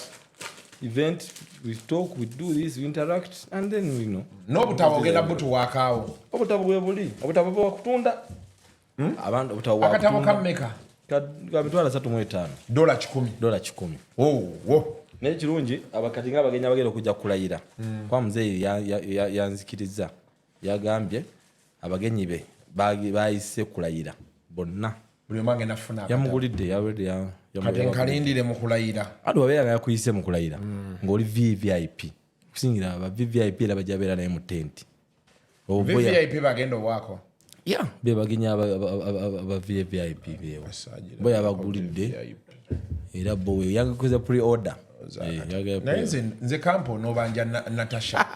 event, we talk, we do this, we interact, and then we know. N'obutabo ogenda butuwaakaawo. Obutabo bwe buli. Obutabo bwe wakutunda. Abantu obutabo wakutunda. Akatabo kammeka? Ka mitwalo 35. $10. Oh. Naye kirungi abakati nga abagenya bagenda okujja kulayira. Kwa muzeeyi yanzikiriza. Yagambye abagenyi be bayise kulayira bonna. Buli mwange nafuna. Yamugulidde yawedde kalindire mu kulayira. Adi wabeera yakuyise mu kulayira. Ng'oli VVIP. Kusingira aba VVIP era bajja beera naye mu tent. VVIP bagenda obwako. Yeah, be bagenya aba VVIP beewo. Boya abagulidde. Era bowe yakoze pre-order. Nze kampo n'obanja Natasha.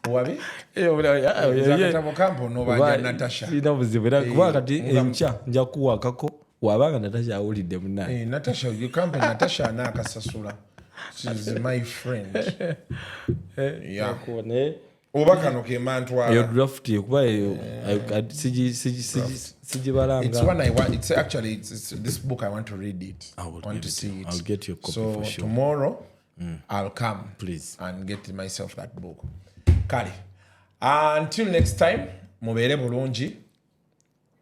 Wabi? Zakatabo kampo n'obanja Natasha. Sina buzibu era kuba kati encha nja kuwakako wabanga Natasha awulidde munna. Natasha you kampo Natasha n'akasasula. She's my friend. Yeah. Obakano ke mantwa. Your draft kuba sijibalanga. It's one I want. It's actually this book I want to read it. I want to see it. I'll get your copy so for sure. Tomorrow I'll come please and get myself that book. Kali. Until next time, mubere bulungi.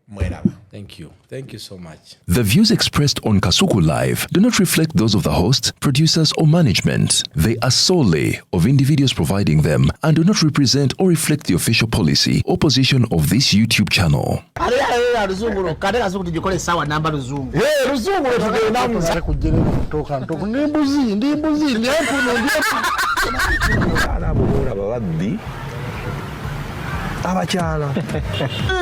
Mweraba. Thank you so much. The views expressed on Kasuku Live do not reflect those of the host, producers, or management. They are solely of individuals providing them and do not represent or reflect the official policy or position of this YouTube channel. abakyala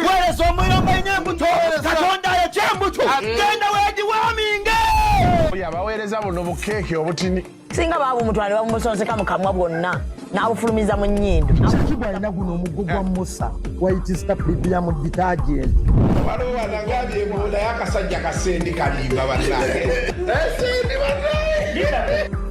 weresa omuyomba enyembuto katonda yekyembuto genda wegiwaminge yabaweereza buno bukeeke obutini singa baabumutwale babumusonseka mu kamwa bwonna n'abufulumiza mu nnyindo kigwa alina guno omuggo gwa musa waitisita bibiyamu detergent waliwo wanagambye naye akasajja kasendi kalimba bannange esendi bannange